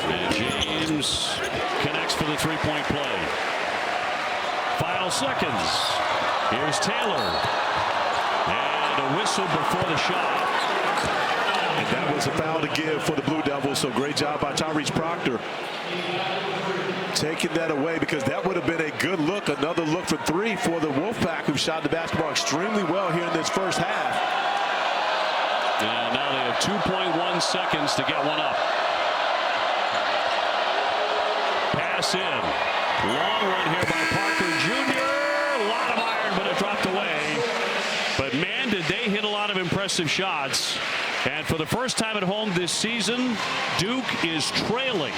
And James connects for the three-point play. Final seconds. Here's Taylor. And a whistle before the shot. And that was a foul to give for the Blue Devils, so great job by Tyrese Proctor taking that away, because that would have been a good look, another look for 3 for the Wolfpack, who shot the basketball extremely well here in this first half. And now they have 2.1 seconds to get one up. Pass in. Long run here by Parker Jr. A lot of iron, but it dropped away. But man, did they hit a lot of impressive shots. And for the first time at home this season, Duke is trailing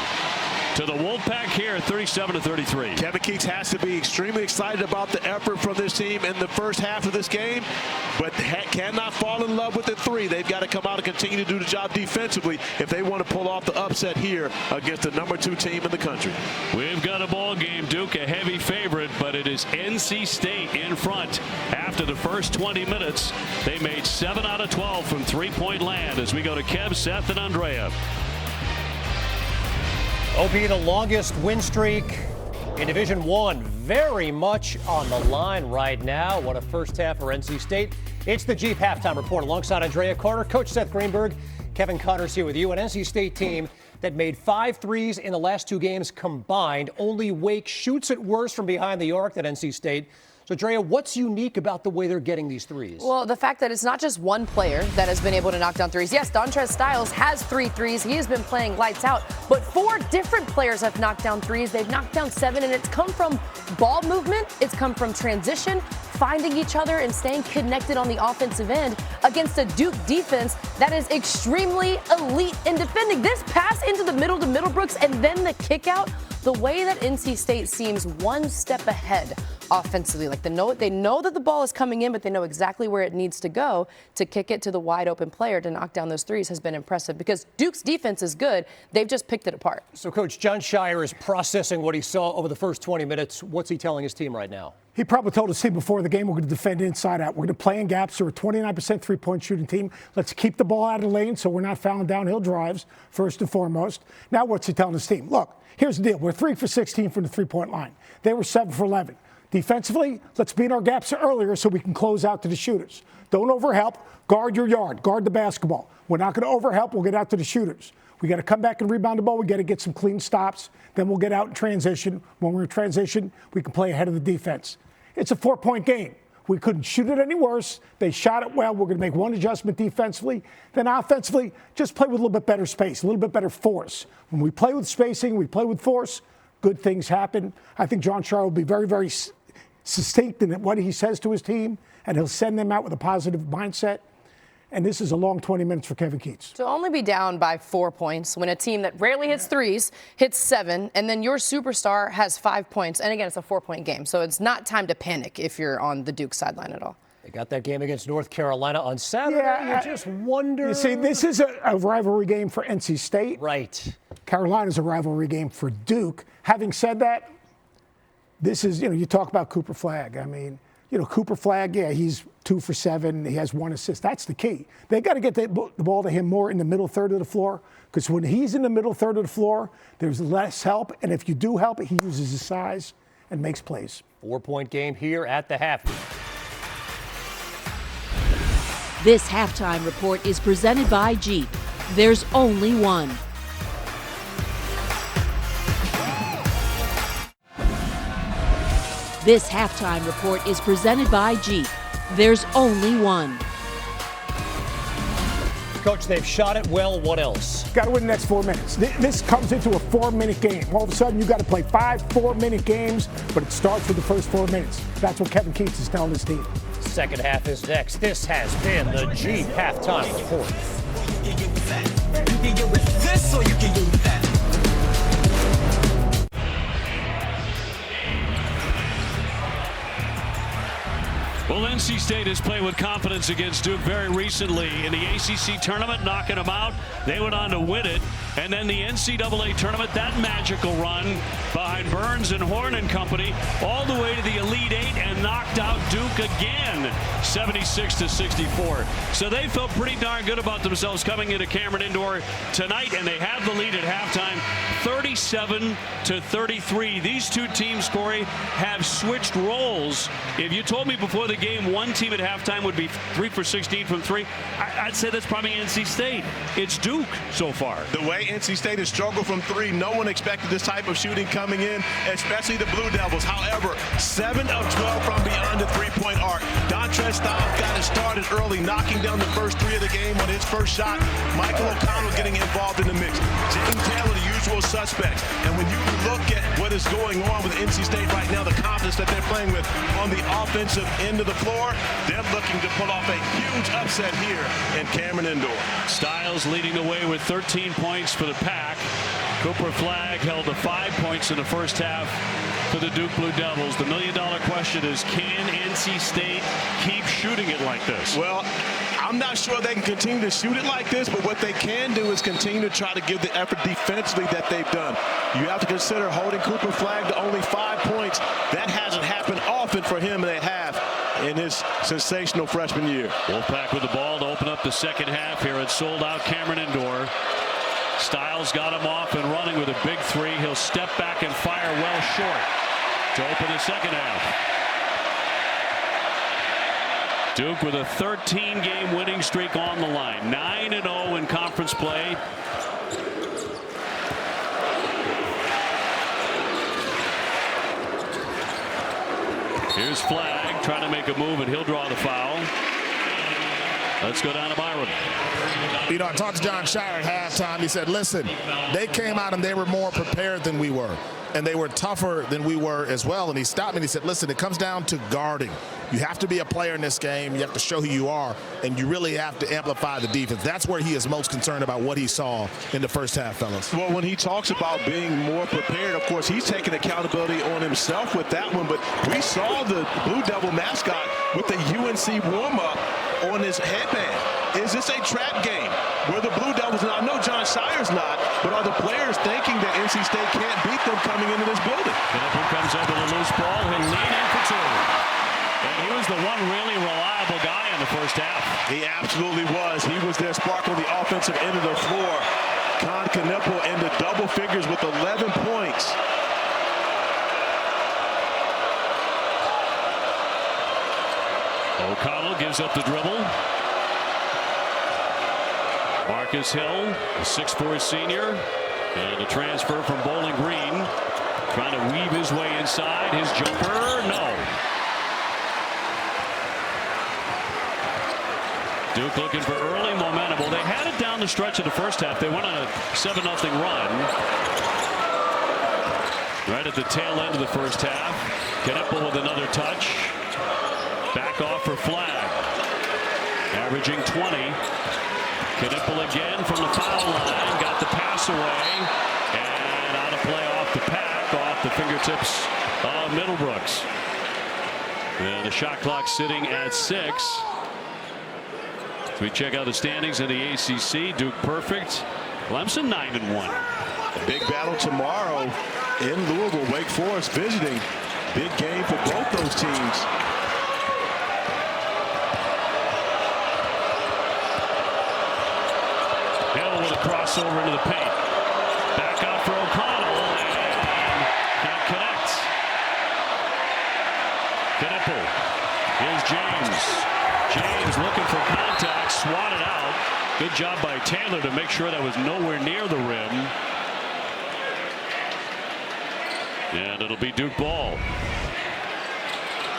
to the Wolfpack here at 37-33. Kevin Keats has to be extremely excited about the effort from this team in the first half of this game, but cannot fall in love with the 3. They've got to come out and continue to do the job defensively if they want to pull off the upset here against the number 2 team in the country. We've got a ball game. Duke a heavy favorite, but it is NC State in front. After the first 20 minutes, they made 7 out of 12 from three-point land. As we go to Kev, Seth, and Andrea. OP, the longest win streak in Division I, very much on the line right now. What a first half for NC State. It's the Jeep Halftime Report alongside Andrea Carter, Coach Seth Greenberg, Kevin Connors here with you. An NC State team that made 5 threes in the last 2 games combined. Only Wake shoots it worse from behind the arc than NC State. So, Andrea, what's unique about the way they're getting these threes? Well, the fact that it's not just one player that has been able to knock down threes. Yes, Dontrez Styles has 3 threes. He has been playing lights out. But 4 different players have knocked down threes. They've knocked down 7, and it's come from ball movement. It's come from transition, finding each other, and staying connected on the offensive end against a Duke defense that is extremely elite in defending. This pass into the middle to Middlebrooks and then the kick out, the way that NC State seems one step ahead offensively. Like they know that the ball is coming in, but they know exactly where it needs to go to kick it to the wide open player to knock down those threes has been impressive, because Duke's defense is good. They've just picked it apart. So, Coach, John Shire is processing what he saw over the first 20 minutes. What's he telling his team right now? He probably told his team before the game, we're going to defend inside out. We're going to play in gaps. We're a 29% three-point shooting team. Let's keep the ball out of the lane so we're not fouling downhill drives, first and foremost. Now what's he telling his team? Look, here's the deal. We're 3 for 16 from the three-point line. They were 7 for 11. Defensively, let's beat our gaps earlier so we can close out to the shooters. Don't overhelp. Guard your yard. Guard the basketball. We're not going to overhelp. We'll get out to the shooters. We got to come back and rebound the ball. We got to get some clean stops. Then we'll get out in transition. When we're in transition, we can play ahead of the defense. It's a 4-point game. We couldn't shoot it any worse. They shot it well. We're going to make one adjustment defensively. Then offensively, just play with a little bit better space, a little bit better force. When we play with spacing, we play with force, good things happen. I think John Shire will be very, very succinct in what he says to his team, and he'll send them out with a positive mindset. And this is a long 20 minutes for Kevin Keats. To only be down by 4 points when a team that rarely hits threes hits 7, and then your superstar has 5 points. And again, it's a 4-point game, so it's not time to panic if you're on the Duke sideline at all. They got that game against North Carolina on Saturday. Yeah, you just wonder. You see, this is a rivalry game for NC State. Right. Carolina's a rivalry game for Duke. Having said that, this is, you talk about Cooper Flagg. I mean, Cooper Flagg, yeah, he's 2 for 7. He has 1 assist. That's the key. They got to get the ball to him more in the middle third of the floor, because when he's in the middle third of the floor, there's less help. And if you do help, he uses his size and makes plays. 4-point game here at the half. This halftime report is presented by Jeep. There's only one. This halftime report is presented by Jeep. There's only one. Coach, they've shot it well. What else? Got to win the next 4 minutes. This comes into a 4-minute game. All of a sudden, you got to play 5 4-minute games, but it starts with the first 4 minutes. That's what Kevin Keats is telling his team. Second half is next. This has been the Jeep Halftime Report. You can get with this or you can get with that. Well, NC State has played with confidence against Duke very recently in the ACC tournament, knocking them out. They went on to win it. And then the NCAA tournament, that magical run behind Burns and Horn and company, all the way to the Elite Eight and knocked out Duke again, 76-64. So they felt pretty darn good about themselves coming into Cameron Indoor tonight, and they have the lead at halftime, 37-33. These two teams, Corey, have switched roles. If you told me before the game one team at halftime would be 3 for 16 from three, I'd say that's probably NC State. It's Duke so far. The way NC State has struggled from three, no one expected this type of shooting coming in, especially the Blue Devils. However, 7 of 12 from beyond the three-point arc. Dontrez Styles got it started early, knocking down the first 3 of the game on his first shot. Michael O'Connell getting involved in the mix. James Taylor, the usual suspects. And when you look at what is going on with NC State right now, the confidence that they're playing with on the offensive end of the floor, they're looking to pull off a huge upset here in Cameron Indoor. Styles leading the way with 13 points for the Pack. Cooper Flagg held to 5 points in the first half for the Duke Blue Devils. The million-dollar question is, can NC State keep shooting it like this? Well, I'm not sure they can continue to shoot it like this, but what they can do is continue to try to give the effort defensively that they've done. You have to consider holding Cooper Flagg to only 5 points. That hasn't happened often for him in a half in his sensational freshman year. Wolfpack with the ball to open up the second half here at sold-out Cameron Indoor. Styles got him off and running with a big three. He'll step back and fire well short to open the second half. Duke with a 13-game winning streak on the line. 9-0 in conference play. Here's Flagg trying to make a move, and he'll draw the foul. Let's go down to Byron. You know, I talked to John Shire at halftime. He said, listen, they came out and they were more prepared than we were. And they were tougher than we were as well. And he stopped me and he said, listen, it comes down to guarding. You have to be a player in this game. You have to show who you are. And you really have to amplify the defense. That's where he is most concerned about what he saw in the first half, fellas. Well, when he talks about being more prepared, of course, he's taking accountability on himself with that one. But we saw the Blue Devil mascot with the UNC warm-up on his headband. Is this a trap game where the Blue Devils, and I know John Shire's not, but are the players thinking that NC State can't beat them coming into this building? Knippel comes up with a loose ball. He'll lean in for 2. And he was the one really reliable guy in the first half. He absolutely was. He was their spark on the offensive end of the floor. Con Knippel into double figures with 11 points. O'Connell gives up the dribble. Marcus Hill, a 6'4" senior, and a transfer from Bowling Green, trying to weave his way inside. His jumper, no. Duke looking for early momentum. Well, they had it down the stretch of the first half. They went on a 7-0 run. Right at the tail end of the first half. Knippel with another touch. Back off for Flagg. Averaging 20. Knippel again from the foul line. Got the pass away. And out of play off the Pack. Off the fingertips of Middlebrooks. And the shot clock sitting at 6. So we check out the standings in the ACC. Duke perfect. Clemson 9-1. A big battle tomorrow in Louisville. Wake Forest visiting. Big game for both those teams. Hill with a crossover into the paint. Back out for O'Connell and can't connect. Knippel. Here's James. James looking for contact, swatted out. Good job by Taylor to make sure that was nowhere near the rim. And it'll be Duke ball.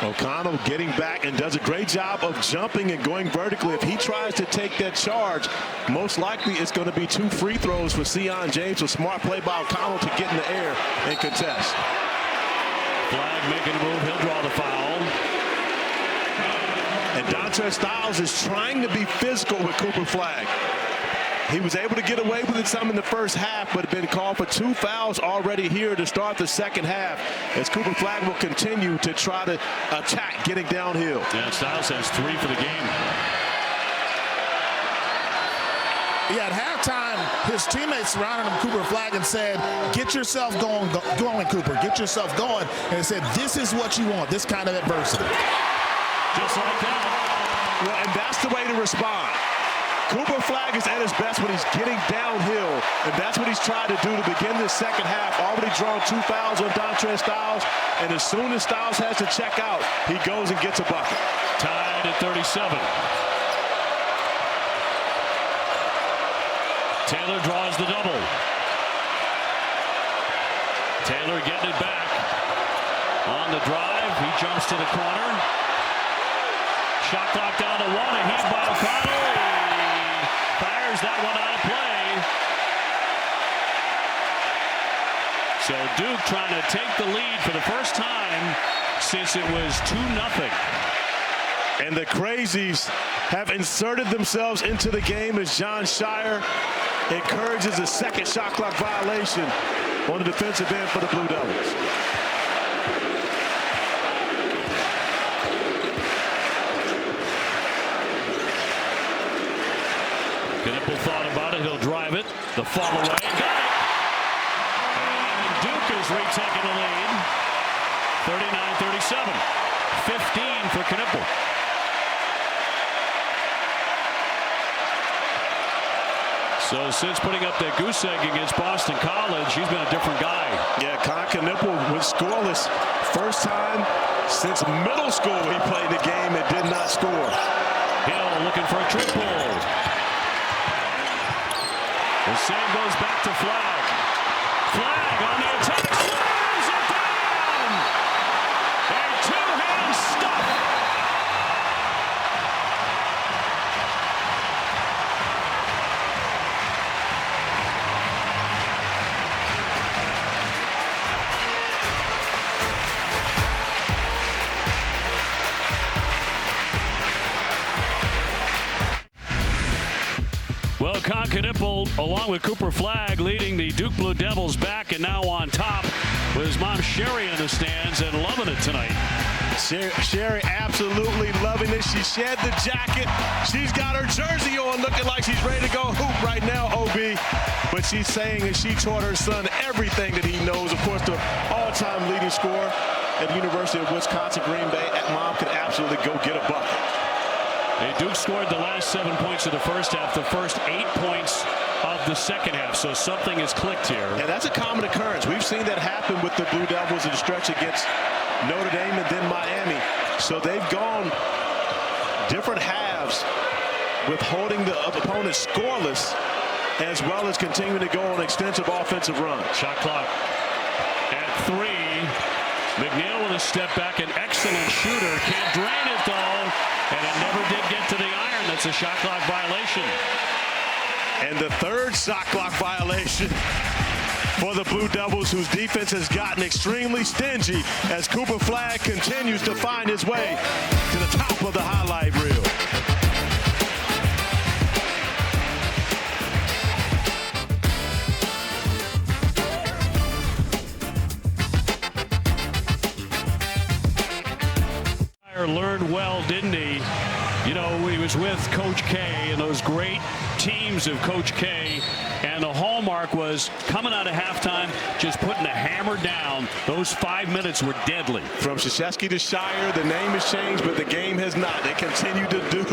O'Connell getting back and does a great job of jumping and going vertically. If he tries to take that charge, most likely it's going to be 2 free throws for Sion James. A smart play by O'Connell to get in the air and contest. Flagg making a move. He'll draw the foul. And Dontrez Styles is trying to be physical with Cooper Flagg. He was able to get away with it some in the first half, but been called for 2 fouls already here to start the second half, as Cooper Flagg will continue to try to attack getting downhill. Yeah, Styles has 3 for the game. Yeah, at halftime, his teammates surrounded him, Cooper Flagg, and said, get yourself going, Cooper, get yourself going. And they said, this is what you want, this kind of adversity. Just like that. Well, and that's the way to respond. Cooper Flagg is at his best when he's getting downhill, and that's what he's tried to do to begin this second half. Already drawn 2 fouls on Dontrez Styles, and as soon as Styles has to check out, he goes and gets a bucket. Tied at 37. Taylor draws the double. Taylor getting it back. On the drive, he jumps to the corner. Shot clock down to 1, a heave by O'Connell. Fires that one out of play. So Duke trying to take the lead for the first time since it was 2-0. And the Crazies have inserted themselves into the game as John Shire encourages a second shot clock violation on the defensive end for the Blue Devils. Knippel thought about it. He'll drive it. The fall away. Got it. And Duke has retaken the lead. 39-37. 15 for Knippel. So since putting up that goose egg against Boston College, he's been a different guy. Yeah, Knippel was scoreless. First time since middle school he played the game and did not score. Hill looking for a triple. The same goes back to Flagg. Flagg on the attack. Slams it down. A two-hand stuff. Well, Knippel, along with Cooper Flagg, leading the Duke Blue Devils back and now on top with his mom Sherry in the stands and loving it tonight. Sherry absolutely loving it. She shed the jacket. She's got her jersey on looking like she's ready to go hoop right now, OB. But she's saying that she taught her son everything that he knows. Of course, the all-time leading scorer at the University of Wisconsin-Green Bay. Mom could absolutely go get a bucket. Hey, Duke scored the last 7 points of the first half, the first 8 points of the second half, so something has clicked here. And that's a common occurrence. We've seen that happen with the Blue Devils in the stretch against Notre Dame and then Miami. So they've gone different halves with holding the opponent scoreless as well as continuing to go on extensive offensive runs. Shot clock at 3. McNeil with a step back, an excellent shooter. Can't drain it, though. And it never did get to the iron. That's a shot clock violation. And the third shot clock violation for the Blue Devils, whose defense has gotten extremely stingy as Cooper Flagg continues to find his way to the top of the highlight reel. Learned well, didn't he? You know, he was with Coach K and those great teams of Coach K, and the hallmark was coming out of halftime, just putting the hammer down. Those 5 minutes were deadly. From Krzyzewski to Shire, the name has changed, but the game has not. They continue to do,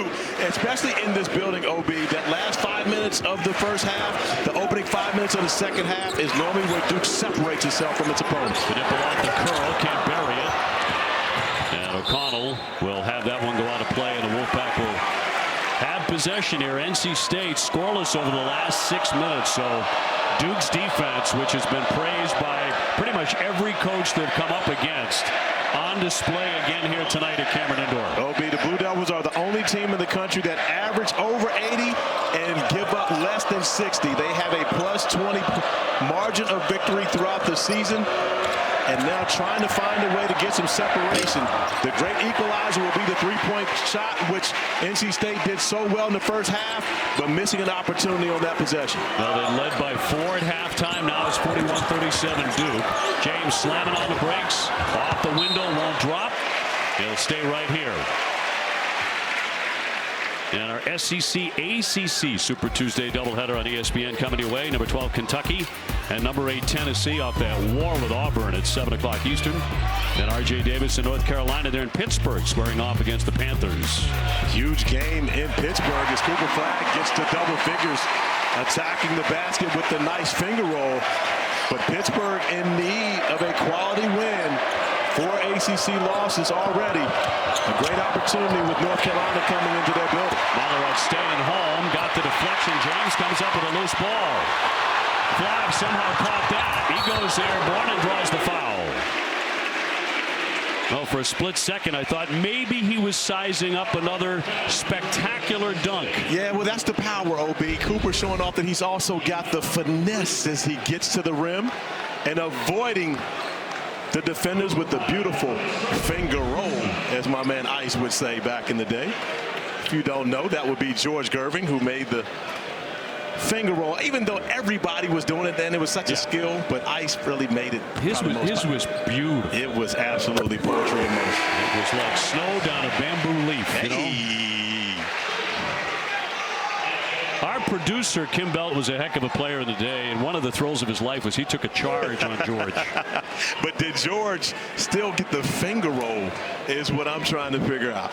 especially in this building, OB, that last 5 minutes of the first half, the opening 5 minutes of the second half is normally where Duke separates itself from its opponents. Knippel off the curl, can't bury it. And O'Connell will have that one go out of play, and the Wolfpack will have possession here. NC State scoreless over the last 6 minutes. So Duke's defense, which has been praised by pretty much every coach they've come up against, on display again here tonight at Cameron Indoor. OB, the Blue Devils are the only team in the country that average over 80 and give up less than 60. They have a +20 margin of victory throughout the season. and now trying to find a way to get some separation. The great equalizer will be the three-point shot, which NC State did so well in the first half, but missing an opportunity on that possession. Well, they led by 4 at halftime. Now it's 41-37 Duke. James slamming on the brakes. Off the window, won't drop. He'll stay right here. And our SEC-ACC Super Tuesday doubleheader on ESPN coming your way. Number 12 Kentucky and number 8 Tennessee off that war with Auburn at 7 o'clock Eastern. And R.J. Davis in North Carolina. They're in Pittsburgh squaring off against the Panthers. Huge game in Pittsburgh as Cooper Flag gets to double figures, attacking the basket with the nice finger roll. But Pittsburgh in need of a quality win. 4 ACC losses already. A great opportunity with North Carolina coming into their building. Mallarod staying home, got the deflection. James comes up with a loose ball. Flag somehow caught that. He goes there, Born and draws the foul. Well, for a split second, I thought maybe he was sizing up another spectacular dunk. Yeah, well, that's the power, OB. Cooper showing off that he's also got the finesse as he gets to the rim and avoiding the defenders with the beautiful finger roll, as my man Ice would say back in the day. If you don't know, that would be George Gerving who made the finger roll, even though everybody was doing it then. It was such a skill, but Ice really made it. His was beautiful. It was absolutely poetry in motion. It was like snow down a bamboo leaf, you know? Our producer, Kim Belt, was a heck of a player in the day, and one of the thrills of his life was he took a charge on George. But did George still get the finger roll is what I'm trying to figure out.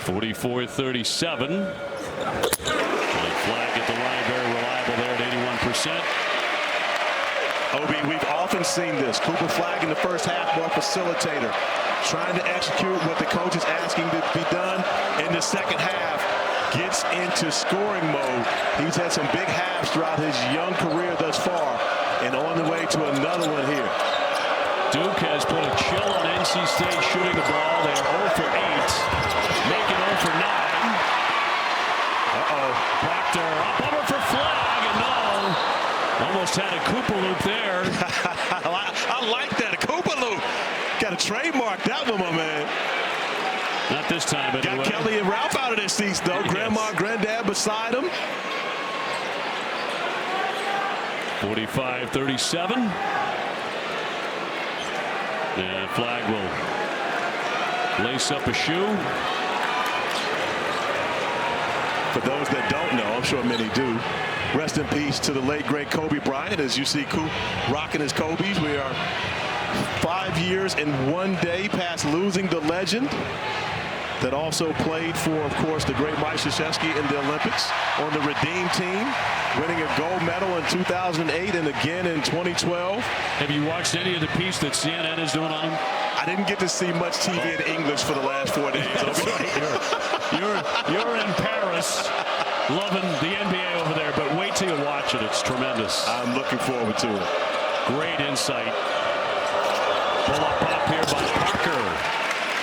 44-37. Flag at the line, very reliable there at 81%. Obi, we've often seen this. Cooper Flag in the first half, more facilitator, trying to execute what the coach is asking to be done. In the second half, gets into scoring mode. He's had some big halves throughout his young career thus far, and on the way to another one here. Duke has put a chill on NC State shooting the ball. They're 0 for 8, making 0 for 9. Proctor up over for Flag, and no. Almost had a Cooper loop there. I like that, a Cooper loop. Got to trademark that one, my man. Not this time, but got Kelly and Ralph out of their seats, though. Yes. Grandma and Granddad beside him. 45-37. And Flag will lace up a shoe. For those that don't know, I'm sure many do, rest in peace to the late, great Kobe Bryant. As you see Coop rocking his Kobe's, we are 5 years and 1 day past losing the legend that also played for, of course, the great Mike Krzyzewski in the Olympics on the Redeem team, winning a gold medal in 2008 and again in 2012. Have you watched any of the piece that CNN is doing on him? I didn't get to see much TV in English for the last 4 days. That's right. You're in Paris loving the NBA over there, but wait till you watch it. It's tremendous. I'm looking forward to it. Great insight. Pull-up pop here by Parker.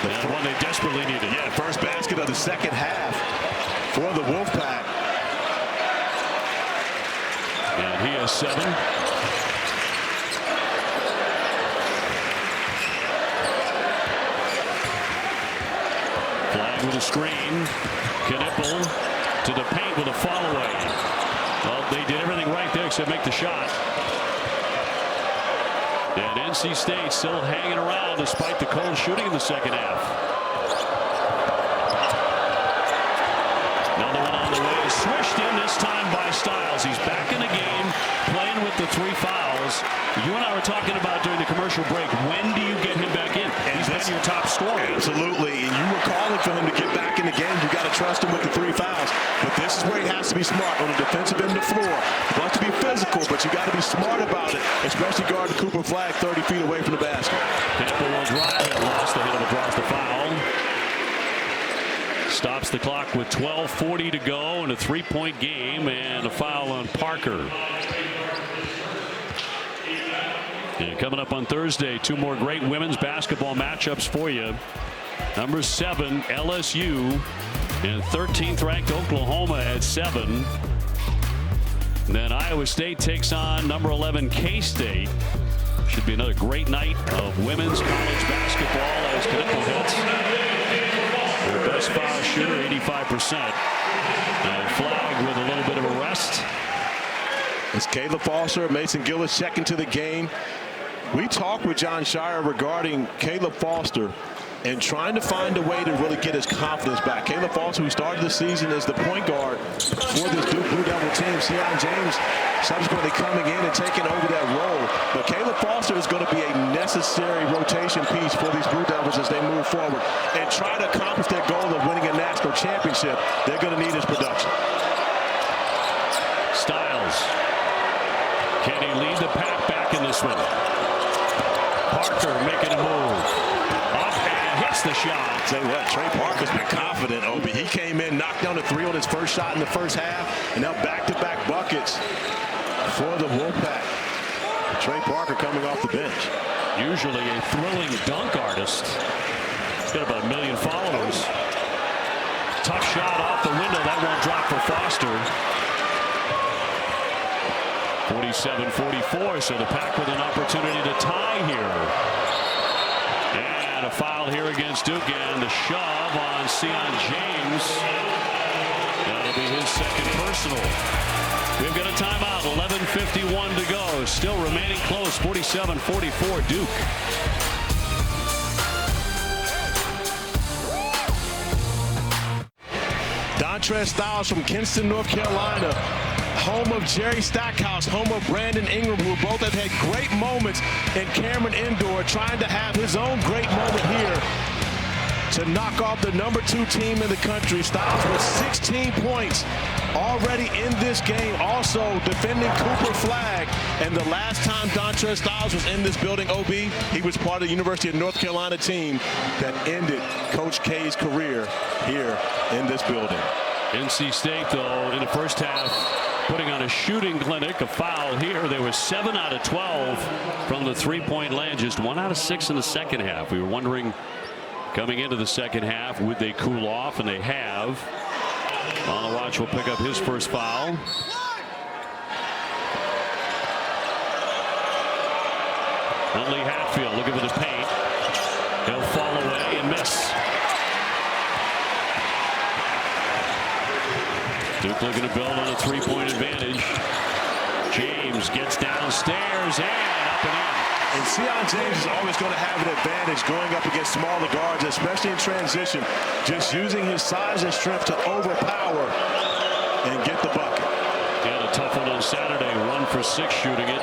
And one they desperately needed. Yeah, first basket of the second half for the Wolfpack. And he has 7. Flag with a screen. Knipple to the paint with a fall away. Well, they did everything right there except make the shot. And NC State still hanging around despite the cold shooting in the second half. Another one on the way. Swished in this time by Styles. He's back in the game, playing with the 3 fouls. You and I were talking about during the commercial break. When do you get him back in? He's been your top scorer. Absolutely. And you were calling for him to get back in the game. You got to trust him with the 3 fouls. But this is where he has to be smart on the defensive end of the floor. He wants to be physical, but you got to be smart about it, especially guarding Cooper Flag 30 feet away from the basket. Knipple will drive it. Lost the hit and draws the foul. Stops the clock with 12:40 to go in a 3-point game, and a foul on Parker. And coming up on Thursday, 2 more great women's basketball matchups for you. Number 7 LSU and 13th ranked Oklahoma at 7. And then Iowa State takes on number 11 K-State. Should be another great night of women's college basketball as Connecticut hits their best foul shooter, 85%. And Flag with a little bit of a rest. It's Caleb Foster, Mason Gillis checking to the game. We talked with John Shire regarding Caleb Foster and trying to find a way to really get his confidence back. Caleb Foster, who started the season as the point guard for this Duke Blue Devil team. Sion James subsequently coming in and taking over that role. But Caleb Foster is going to be a necessary rotation piece for these Blue Devils as they move forward and try to accomplish their goal of winning a national championship. They're going to need his production. Styles. Can he lead the pack back in this one? Parker making a move. Up and hits the shot. Say what, Trey Parker's been confident, Obi. He came in, knocked down a 3 on his first shot in the first half, and now back-to-back buckets for the Wolfpack. Trey Parker coming off the bench. Usually a thrilling dunk artist. He's got about 1 million followers. Tough shot off the window. That won't drop for Foster. 47-44, so the Pack with an opportunity to tie here. And a foul here against Duke, and the shove on Sion James. That'll be his second personal. We've got a timeout, 11:51 to go. Still remaining close, 47-44 Duke. Dontrez Styles from Kinston, North Carolina. Home of Jerry Stackhouse, home of Brandon Ingram, who both have had great moments in Cameron Indoor, trying to have his own great moment here to knock off the #2 team in the country. Styles with 16 points already in this game, also defending Cooper Flag. And the last time Dontrez Styles was in this building, OB, he was part of the University of North Carolina team that ended Coach K's career here in this building. NC State, though, in the first half, putting on a shooting clinic. A foul here. They were 7 out of 12 from the three-point land, just 1 out of 6 in the second half. We were wondering coming into the second half, would they cool off, and they have. On the watch will pick up his first foul. Huntley Hatfield looking for the paint. He'll fall away and miss. Duke looking to build on a three-point advantage. James gets downstairs and up and in. And Sion James is always going to have an advantage going up against smaller guards, especially in transition. Just using his size and strength to overpower and get the bucket. He had a tough one on Saturday, 1 for 6 shooting it.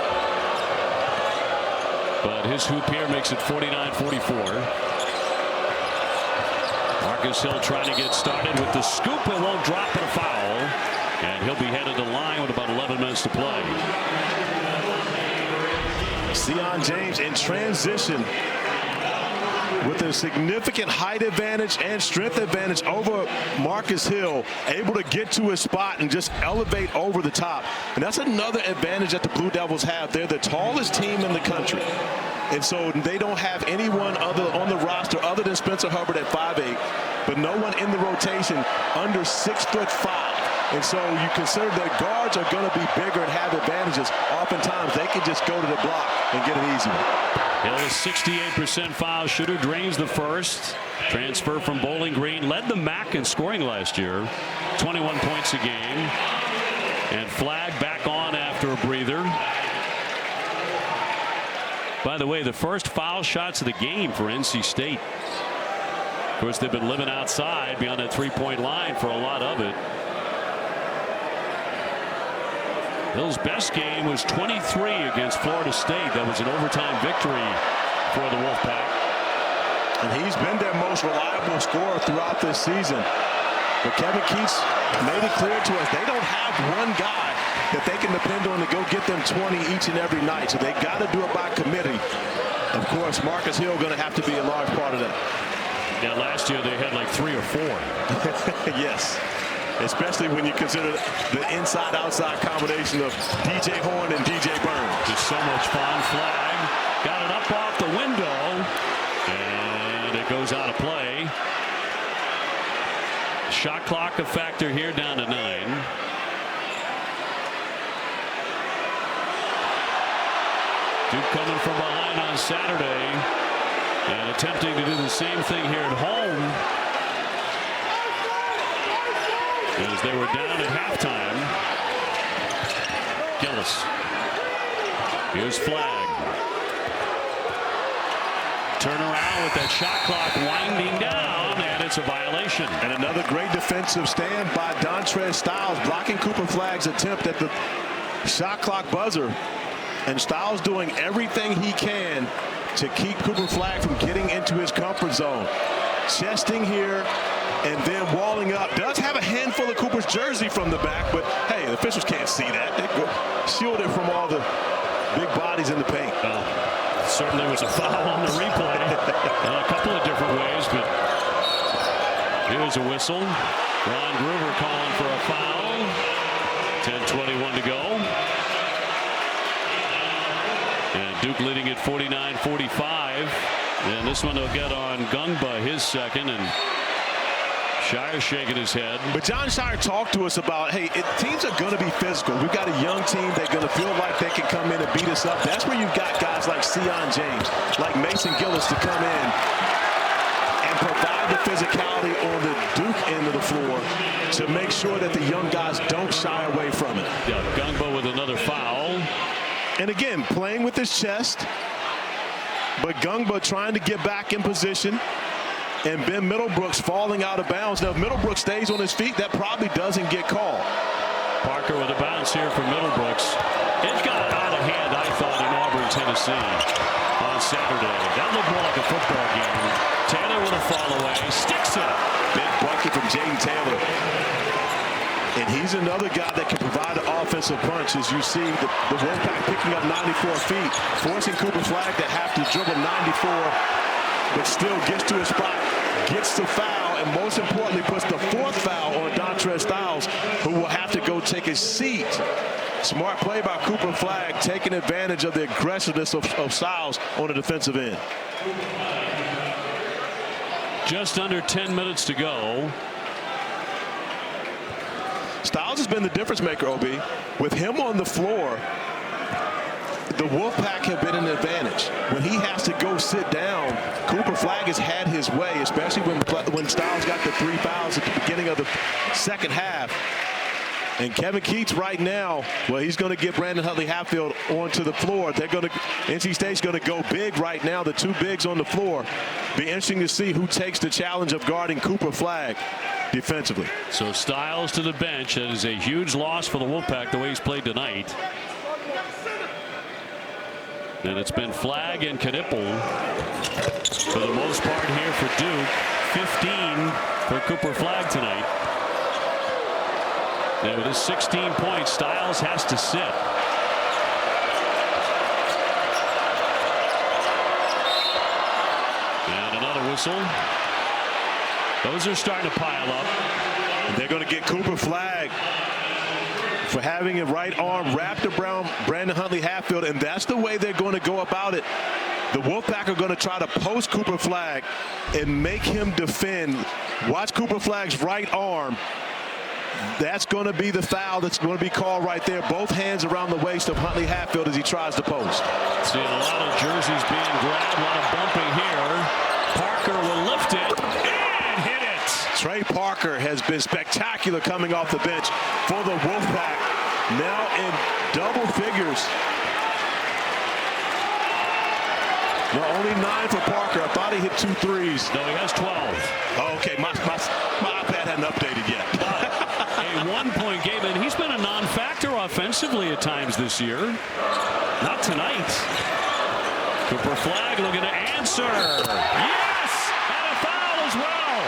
But his hoop here makes it 49-44. Marcus Hill trying to get started with the scoop. It won't drop, but a foul. And he'll be headed to line with about 11 minutes to play. Sion James in transition with a significant height advantage and strength advantage over Marcus Hill, able to get to his spot and just elevate over the top. And that's another advantage that the Blue Devils have. They're the tallest team in the country. And so they don't have anyone other on the roster other than Spencer Hubbard at 5'8", but no one in the rotation under 6'5". And so you consider that guards are going to be bigger and have advantages. Oftentimes they can just go to the block and get an easy one. Hill is 68% foul shooter, drains the first. Transfer from Bowling Green, led the MAC in scoring last year, 21 points a game. And Flag back on after a breather. By the way, the first foul shots of the game for NC State. Of course, they've been living outside beyond that three-point line for a lot of it. Hill's best game was 23 against Florida State. That was an overtime victory for the Wolfpack. And he's been their most reliable scorer throughout this season. But Kevin Keats made it clear to us they don't have one guy that they can depend on to go get them 20 each and every night. So they got to do it by committee. Of course, Marcus Hill going to have to be a large part of that. Yeah, last year they had like 3 or 4. Yes. Especially when you consider the inside-outside combination of DJ Horn and DJ Burns. Just so much fun. Flag got it up off the window, and it goes out of play. Shot clock a factor here, down to 9. Duke coming from behind. last Saturday, and attempting to do the same thing here at home as they were down at halftime. Gillis. Here's Flagg. Turn around with that shot clock winding down, and it's a violation. And another great defensive stand by Dontrez Styles, blocking Cooper Flagg's attempt at the shot clock buzzer. And Styles doing everything he can to keep Cooper Flagg from getting into his comfort zone. Chesting here and then walling up. Does have a handful of Cooper's jersey from the back, but hey, the officials can't see that. They shield it from all the big bodies in the paint. Certainly was a foul on the replay in a couple of different ways, but here's a whistle. Ron Gruber calling for a foul. 10:21 to go. And Duke leading at 49-45. And this one they'll get on Gungba, his second, and Shire shaking his head. But John Shire talked to us about, hey, teams are going to be physical. We've got a young team. They're going to feel like they can come in and beat us up. That's where you've got guys like Sion James, like Mason Gillis to come in and provide the physicality on the Duke end of the floor to make sure that the young guys don't shy away from it. Yeah, Gungba with another foul. And again, playing with his chest, but Gungba trying to get back in position. And Ben Middlebrooks falling out of bounds. Now, if Middlebrooks stays on his feet, that probably doesn't get called. Parker with a bounce here for Middlebrooks. It got out of hand, I thought, in Auburn, Tennessee on Saturday. That looked more like a football game. Taylor with a fall away. Sticks it. Big bucket from Jaden Taylor. And he's another guy that can provide an offensive punch. As you see, the Wolfpack picking up 94 feet, forcing Cooper Flagg to have to dribble 94, but still gets to his spot, gets the foul, and most importantly puts the fourth foul on Dontrez Styles, who will have to go take a seat. Smart play by Cooper Flagg, taking advantage of the aggressiveness of Styles on the defensive end. Just under 10 minutes to go. Styles has been the difference maker, OB. With him on the floor, the Wolfpack have been an advantage. When he has to go sit down, Cooper Flagg has had his way, especially when Styles got the 3 fouls at the beginning of the second half. And Kevin Keats right now, well, he's going to get Brandon Huntley-Hatfield onto the floor. NC State's going to go big right now, the two bigs on the floor. Be interesting to see who takes the challenge of guarding Cooper Flagg defensively. So Styles to the bench. That is a huge loss for the Wolfpack the way he's played tonight. And it's been Flagg and Knipple for the most part here for Duke. 15 for Cooper Flagg tonight. And with his 16 points, Styles has to sit. And another whistle. Those are starting to pile up. And they're going to get Cooper Flagg for having a right arm wrapped around Brandon Huntley-Hatfield, and that's the way they're going to go about it. The Wolfpack are going to try to post Cooper Flagg and make him defend. Watch Cooper Flagg's right arm. That's going to be the foul that's going to be called right there. Both hands around the waist of Huntley-Hatfield as he tries to post. Seeing a lot of jerseys being grabbed, a lot of bumping here. Parker will lift it and hit it. Trey Parker has been spectacular coming off the bench for the Wolfpack. Now in double figures. No, only 9 for Parker. I thought he hit 2 threes. No, he has 12. Oh, okay, my iPad hadn't updated yet. A 1-point game, and he's been a non-factor offensively at times this year. Not tonight. Cooper Flagg looking to answer. Yes! And a foul as well.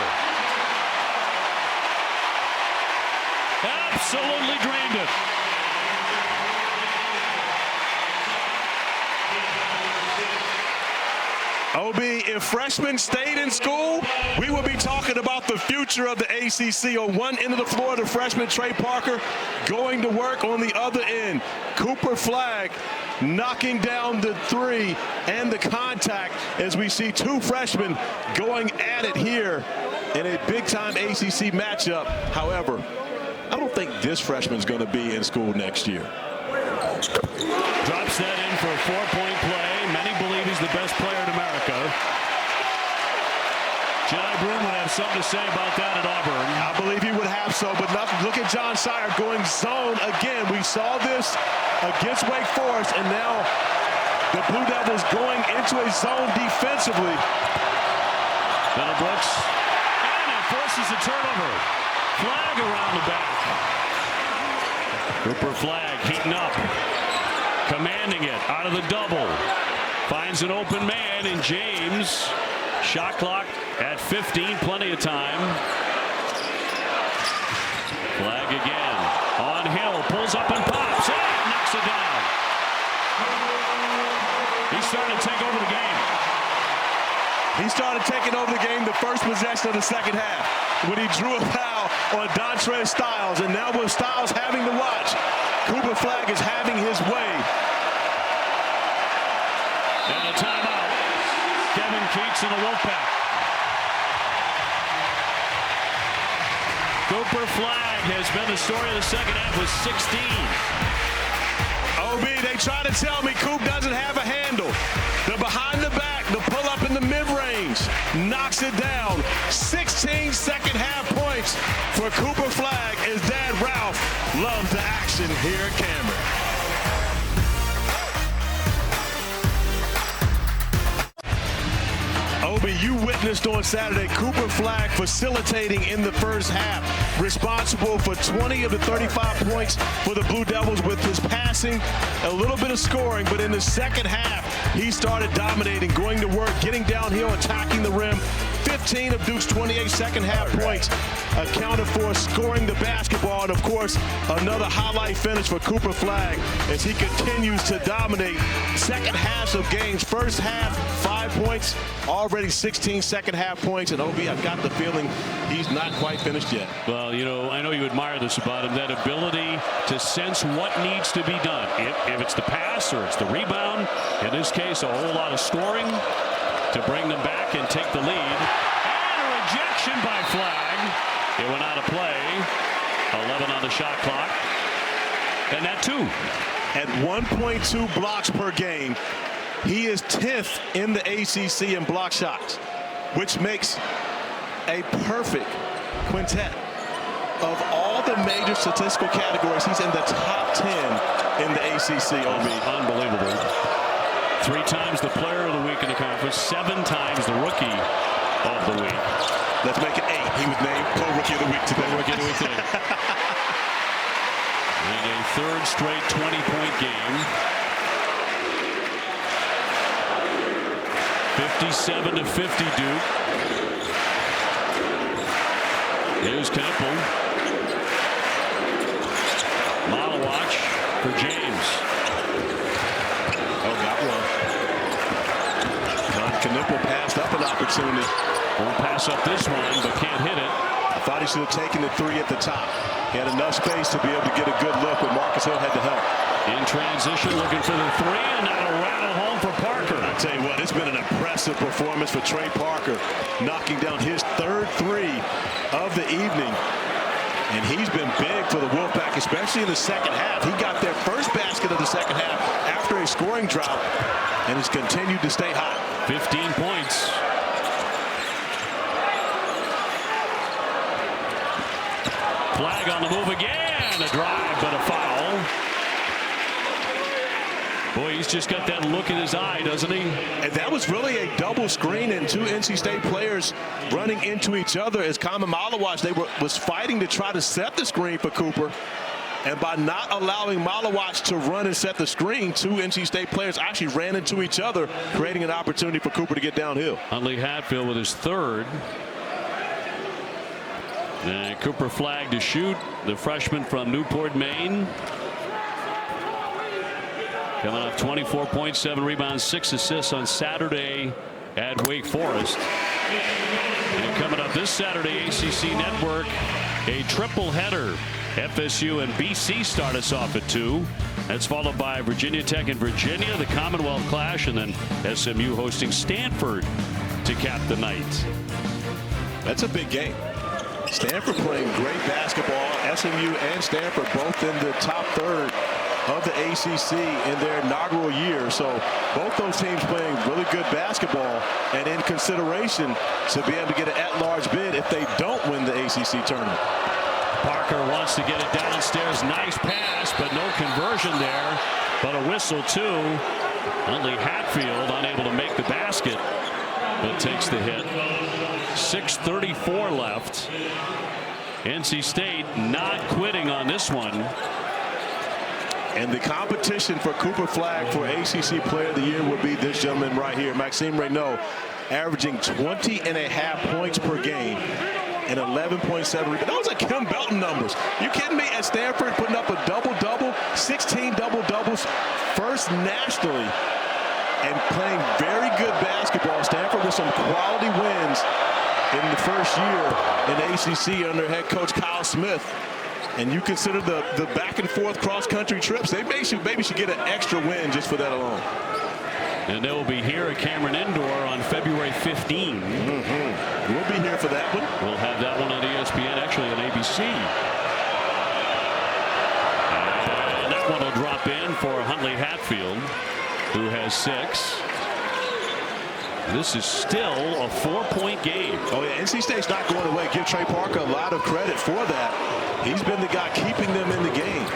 Absolutely drained it. OB, if freshmen stayed in school, we would be talking about the future of the ACC. On one end of the floor, the freshman Trey Parker going to work on the other end. Cooper Flagg knocking down the 3 and the contact as we see 2 freshmen going at it here in a big-time ACC matchup. However, I don't think this freshman's going to be in school next year. Drops that in for a 4-point play. Many believe he's the best player in America. John Broome would have something to say about that at Auburn. I believe he would have so, but nothing. Look at John Sire going zone again. We saw this against Wake Forest, and now the Blue Devils going into a zone defensively. Middlebrooks, and it forces a turnover. Flag around the back. Cooper Flagg heating up, commanding it out of the double. Finds an open man in James. Shot clock at 15, plenty of time. Flagg again on Hill, pulls up and pops. Knocks it down. He's starting to take over the game. He started taking over the game the first possession of the second half when he drew a foul on Dontre Styles, and now with Styles having to watch, Cooper Flagg is having his way. And a timeout. Kevin Keats and the Wolfpack. Cooper Flagg has been the story of the second half with 16. OB, they try to tell me Coop doesn't have a handle. The behind the back, the pull up in the mid-range, knocks it down. 16 second half points for Cooper Flagg as Dad Ralph loves the action here at Cameron. Obi, you witnessed on Saturday Cooper Flagg facilitating in the first half, responsible for 20 of the 35 points for the Blue Devils with his passing, a little bit of scoring, but in the second half, he started dominating, going to work, getting downhill, attacking the rim. 15 of Duke's 28 second half points accounted for scoring the basketball, and of course, another highlight finish for Cooper Flagg as he continues to dominate second halves of games. First half, 5 points, already 16 second half points, and OB, I've got the feeling he's not quite finished yet. Well, you know, I know you admire this about him, that ability to sense what needs to be done. If it's the pass or it's the rebound, in this case, a whole lot of scoring to bring them back and take the lead. And a rejection by Flagg. It went out of play. 11 on the shot clock. And that too. At 1.2 blocks per game, he is 10th in the ACC in block shots, which makes a perfect quintet. Of all the major statistical categories, he's in the top 10 in the ACC. Unbelievable. 3 times the player of the week in the conference, 7 times the rookie of the week. Let's make it 8. He was named co-rookie of the week today. Rookie of the week today. And a third straight 20-point game. 57-50 Duke. Here's Knipple. Malawatch for James. Oh, got one. Don Knipple passed up an opportunity. Won't pass up this one, but can't hit it. I thought he should have taken the 3 at the top. He had enough space to be able to get a good look, but Marcus Hill had to help. In transition, looking for the 3, and now a rattle home for Parker. I tell you what, it's been an impressive performance for Trey Parker, knocking down his 3rd 3 of the evening. And he's been big for the Wolfpack, especially in the second half. He got their first basket of the second half after a scoring drought, and has continued to stay hot. 15 points. Flagg on the move again. A drive, but a foul. Boy, he's just got that look in his eye, doesn't he? And that was really a double screen, and 2 NC State players running into each other as Common Malawatch was fighting to try to set the screen for Cooper. And by not allowing Malawatch to run and set the screen, 2 NC State players actually ran into each other, creating an opportunity for Cooper to get downhill. Huntley Hatfield with his 3rd. And Cooper Flagg to shoot, the freshman from Newport, Maine. Coming off 24 points, 7 rebounds, 6 assists on Saturday at Wake Forest. And coming up this Saturday, ACC Network, a triple header. FSU and BC start us off at 2. That's followed by Virginia Tech and Virginia, the Commonwealth Clash, and then SMU hosting Stanford to cap the night. That's a big game. Stanford playing great basketball. SMU and Stanford both in the top 3rd of the ACC in their inaugural year. So both those teams playing really good basketball, and in consideration to be able to get an at-large bid if they don't win the ACC tournament. Parker wants to get it downstairs. Nice pass, but no conversion there. But a whistle, too. Only Hatfield unable to make the basket, but takes the hit. 6:34 left. NC State not quitting on this one. And the competition for Cooper Flagg for ACC Player of the Year would be this gentleman right here, Maxime Reynaud, averaging 20.5 points per game and 11.7. Those are Kim Belton numbers. You kidding me? At Stanford, putting up a double-double, 16 double-doubles, first nationally, and playing very good basketball. Stanford with some quality wins in the first year in ACC under head coach Kyle Smith. And you consider the back and forth cross-country trips, they maybe should get an extra win just for that alone. And they will be here at Cameron Indoor on February 15. We'll be here for that one. We'll have that one on ESPN, actually on ABC. And that one will drop in for Huntley Hatfield, who has 6. This is still a 4-point game. Oh, yeah, NC State's not going away. Give Trey Parker a lot of credit for that. He's been the guy keeping them in the game.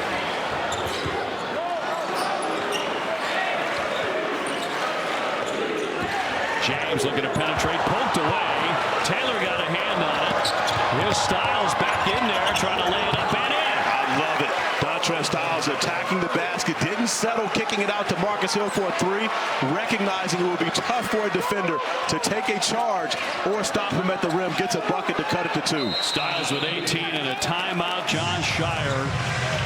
James looking to penetrate, poked away. Taylor got a hand on it. Here's Styles back in there, trying to lay it up and in. I love it. Dontrez Styles attacking the basket, didn't settle, kicking it out to Marcus Hill for a 3, recognizing it would be tough for a defender to take a charge or stop him at the rim, gets a bucket to cut it to 2. Styles with 18 and a timeout, John Shire.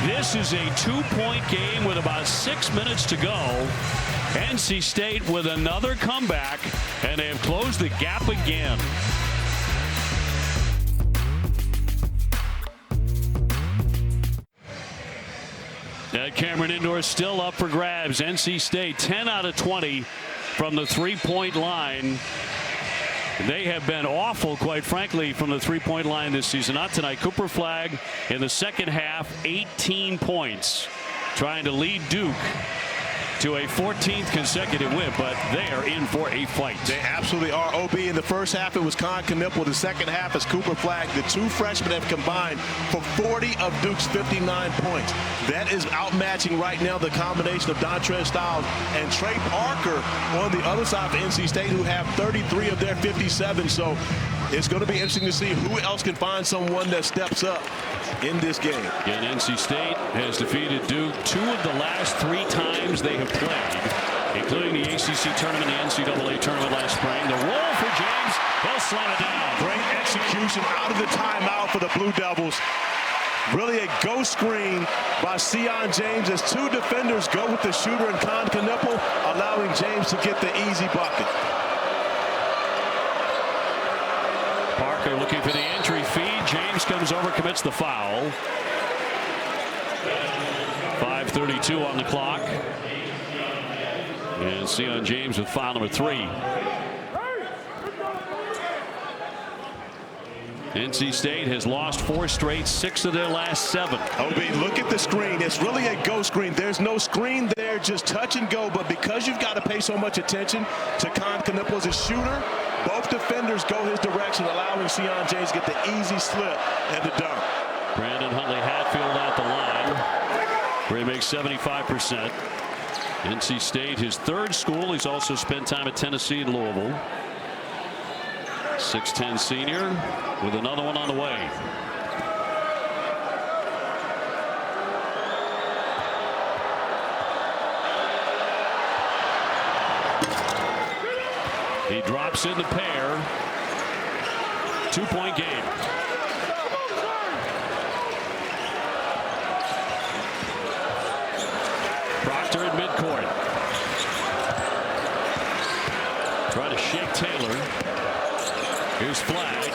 This is a 2-point game with about 6 minutes to go. NC State with another comeback, and they have closed the gap again. Cameron Indoor still up for grabs. NC State 10 out of 20 from the 3-point line. They have been awful, quite frankly, from the 3-point line this season. Not tonight. Cooper Flagg in the second half, 18 points, trying to lead Duke to a 14th consecutive win, but they are in for a fight. They absolutely are. OB, in the first half it was Con Knippel. The second half is Cooper Flagg. The 2 freshmen have combined for 40 of Duke's 59 points. That is outmatching right now the combination of Dontrez Styles and Trey Parker on the other side of NC State, who have 33 of their 57. So it's going to be interesting to see who else can find someone that steps up in this game. And NC State has defeated Duke 2 of the last 3 times they have played, including the ACC tournament, the NCAA tournament last spring. The roll for James. He'll slam it down. Great execution out of the timeout for the Blue Devils. Really a ghost screen by Sion James as 2 defenders go with the shooter and Con Knippel, allowing James to get the easy bucket. Parker looking for the entry feed. James comes over, commits the foul. 5:32 on the clock. And Sion James with foul number 3. NC State has lost 4 straight, 6 of their last 7. OB, look at the screen. It's really a go screen. There's no screen there, just touch and go. But because you've got to pay so much attention to Con Knippel as a shooter, both defenders go his direction, allowing Sion James to get the easy slip and the dunk. Brandon Huntley Hatfield at the line, where he makes 75%. NC State, his 3rd school. He's also spent time at Tennessee and Louisville. 6'10" senior with another one on the way. He drops in the pair. 2-point game. Proctor at midcourt. Try to shake Taylor. Here's Flagg.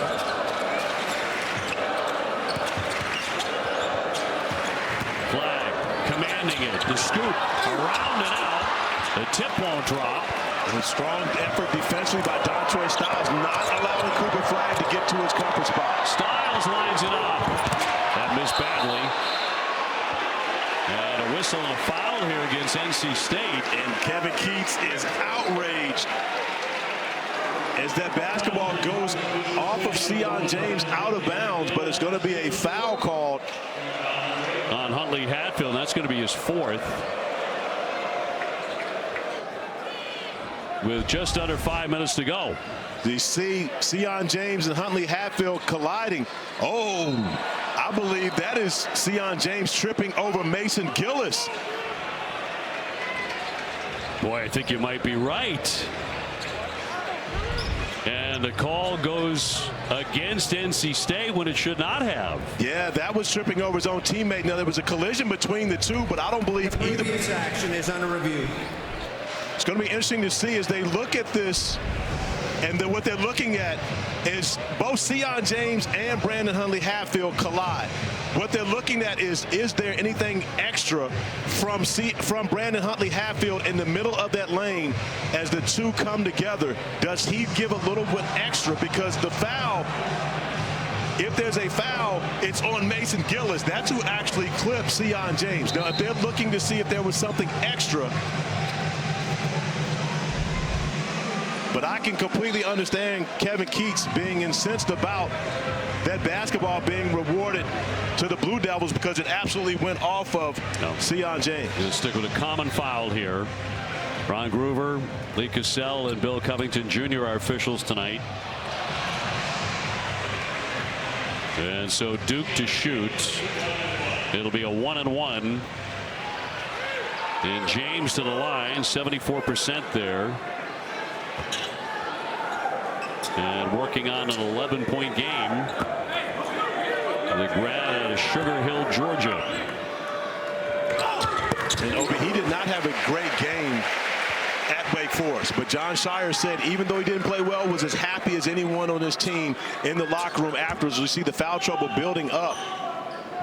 Flagg commanding it. The scoop around and out. The tip won't drop. A strong effort defensively by Dontrez Styles, not allowing Cooper Flagg to get to his comfort spot. Styles lines it up. That missed badly. And a whistle and a foul here against NC State. And Kevin Keats is outraged as that basketball goes off of Sion James out of bounds, but it's going to be a foul called on Huntley Hatfield, and that's going to be his 4th. With just under 5 minutes to go. You see Sion James and Huntley Hatfield colliding. Oh, I believe that is Sion James tripping over Mason Gillis. Boy, I think you might be right. And the call goes against NC State when it should not have. Yeah, that was tripping over his own teammate. Now, there was a collision between the two, but I don't believe either. This action is under review. It's going to be interesting to see as they look at this, and then what they're looking at is both Sion James and Brandon Huntley Hatfield collide. What they're looking at is there anything extra from Brandon Huntley Hatfield in the middle of that lane as the two come together? Does he give a little bit extra? Because the foul, if there's a foul, it's on Mason Gillis. That's who actually clipped Sion James. Now, if they're looking to see if there was something extra, but I can completely understand Kevin Keats being incensed about that basketball being rewarded to the Blue Devils because it absolutely went off of Sion James. Going to stick with a common foul here. Ron Groover, Lee Cassell, and Bill Covington Jr. are officials tonight. And so Duke to shoot. It'll be a 1-and-1. And James to the line, 74% there. And working on an 11-point game. The grad out of Sugar Hill, Georgia. And Obi, he did not have a great game at Wake Forest, but John Shire said even though he didn't play well, was as happy as anyone on his team in the locker room afterwards. We see the foul trouble building up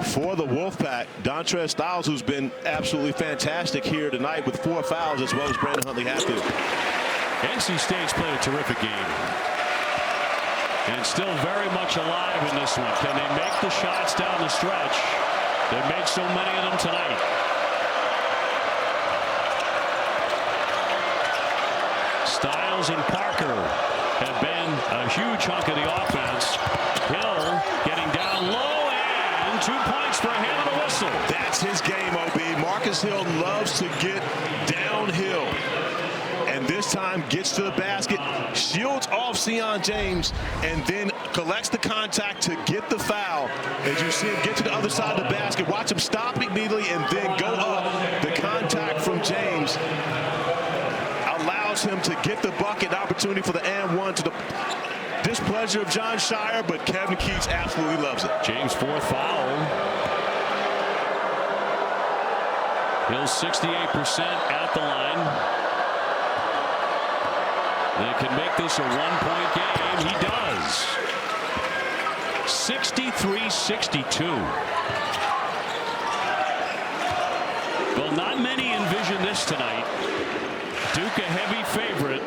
for the Wolfpack. Dontrez Styles, who's been absolutely fantastic here tonight with 4 fouls, as well as Brandon Huntley Hatfield. NC State's played a terrific game. And still very much alive in this one. Can they make the shots down the stretch? They made so many of them tonight. Styles and Parker have been a huge hunk of the offense. Hill getting down low, and 2 points for him and a whistle. That's his game, OB. Marcus Hill loves to get downhill. And this time gets to the basket, shields off Sion James, and then collects the contact to get the foul. As you see him get to the other side of the basket, watch him stop immediately and then go up. The contact from James allows him to get the bucket opportunity for the and one to the displeasure of John Shire, but Kevin Keats absolutely loves it. James' 4th foul. Hill's 68% at the line. They can make this a 1-point game. He does. 63-62. Well, not many envision this tonight. Duke a heavy favorite.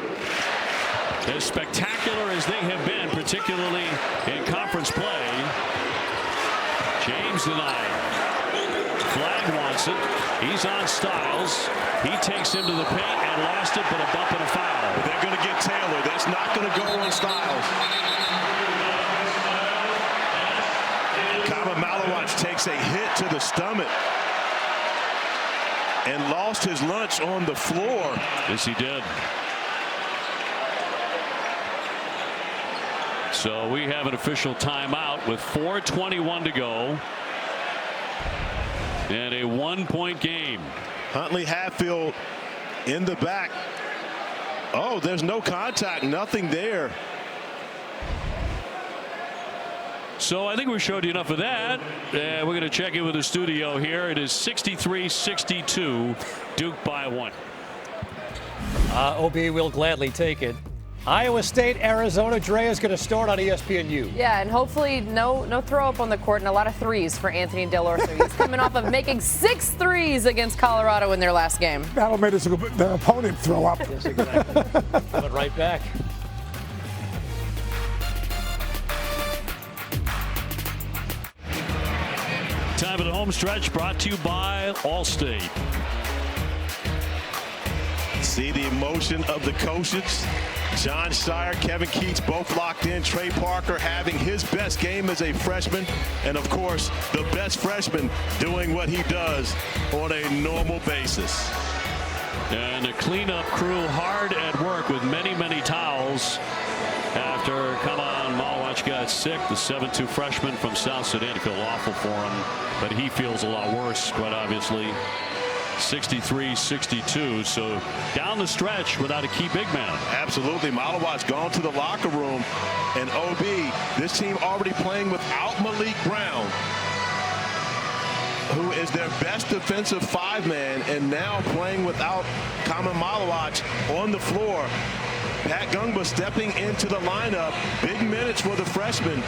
As spectacular as they have been, particularly in conference play. James denied. Flag wants it. He's on Styles. He takes him to the paint and lost it, but a bump and a foul. They're going to get Taylor. That's not going to go on Styles. Kama Malawatch takes a hit to the stomach and lost his lunch on the floor. Yes, he did. So we have an official timeout with 4:21 to go. And a 1-point game. Huntley Hatfield in the back. Oh, there's no contact, nothing there. So I think we showed you enough of that. We're going to check in with the studio here. It is 63-62, Duke by 1. OB will gladly take it. Iowa State, Arizona. Dre is going to start on ESPNU. Yeah, and hopefully no throw up on the court and a lot of threes for Anthony Del Orso. He's coming off of making 6 threes against Colorado in their last game. That'll make the opponent throw up. Yes, exactly. Coming right back. Time of the home stretch brought to you by Allstate. See the emotion of the coaches. Jon Scheyer, Kevin Keats both locked in. Trey Parker having his best game as a freshman. And, of course, the best freshman doing what he does on a normal basis. And the cleanup crew hard at work with many towels after, come on, Malawach got sick. The 7'2" freshman from South Sudan. I feel awful for him, but he feels a lot worse, quite obviously. 63-62, so down the stretch without a key big man. Absolutely. Malawach gone to the locker room, and OB, this team already playing without Malik Brown, who is their best defensive five-man, and now playing without Kaman Malawach on the floor. Pat Gungba stepping into the lineup. Big minutes for the freshman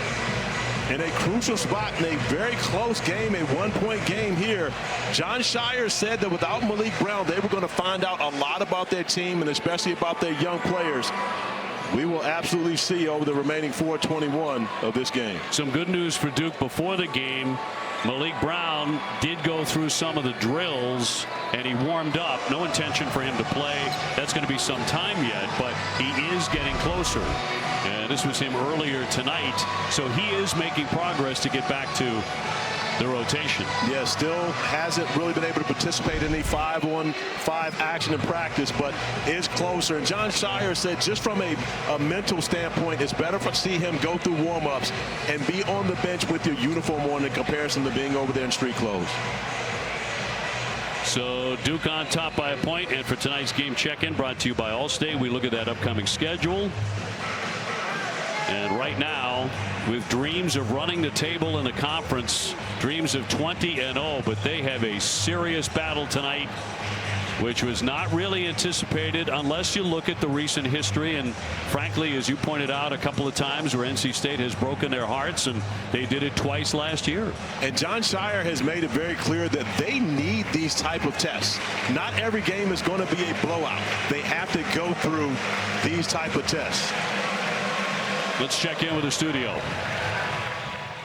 in a crucial spot in a very close game, a one-point game here. Jon Scheyer said that without Malik Brown, they were going to find out a lot about their team and especially about their young players. We will absolutely see over the remaining 4:21 of this game. Some good news for Duke before the game. Malik Brown did go through some of the drills and he warmed up. No intention for him to play. That's going to be some time yet, but he is getting closer. And this was him earlier tonight, so he is making progress to get back to the rotation. Yeah, still hasn't really been able to participate in the 5-on-5 action in practice, but is closer. And Jon Scheyer said just from a mental standpoint, it's better to see him go through warm-ups and be on the bench with your uniform on in comparison to being over there in street clothes. So Duke on top by a point, and for tonight's game check-in brought to you by Allstate, we look at that upcoming schedule. And right now, with dreams of running the table in the conference, dreams of 20-0, but they have a serious battle tonight, which was not really anticipated unless you look at the recent history. And frankly, as you pointed out a couple of times, where NC State has broken their hearts, and they did it twice last year. And Jon Scheyer has made it very clear that they need these type of tests. Not every game is going to be a blowout. They have to go through these type of tests. Let's check in with the studio.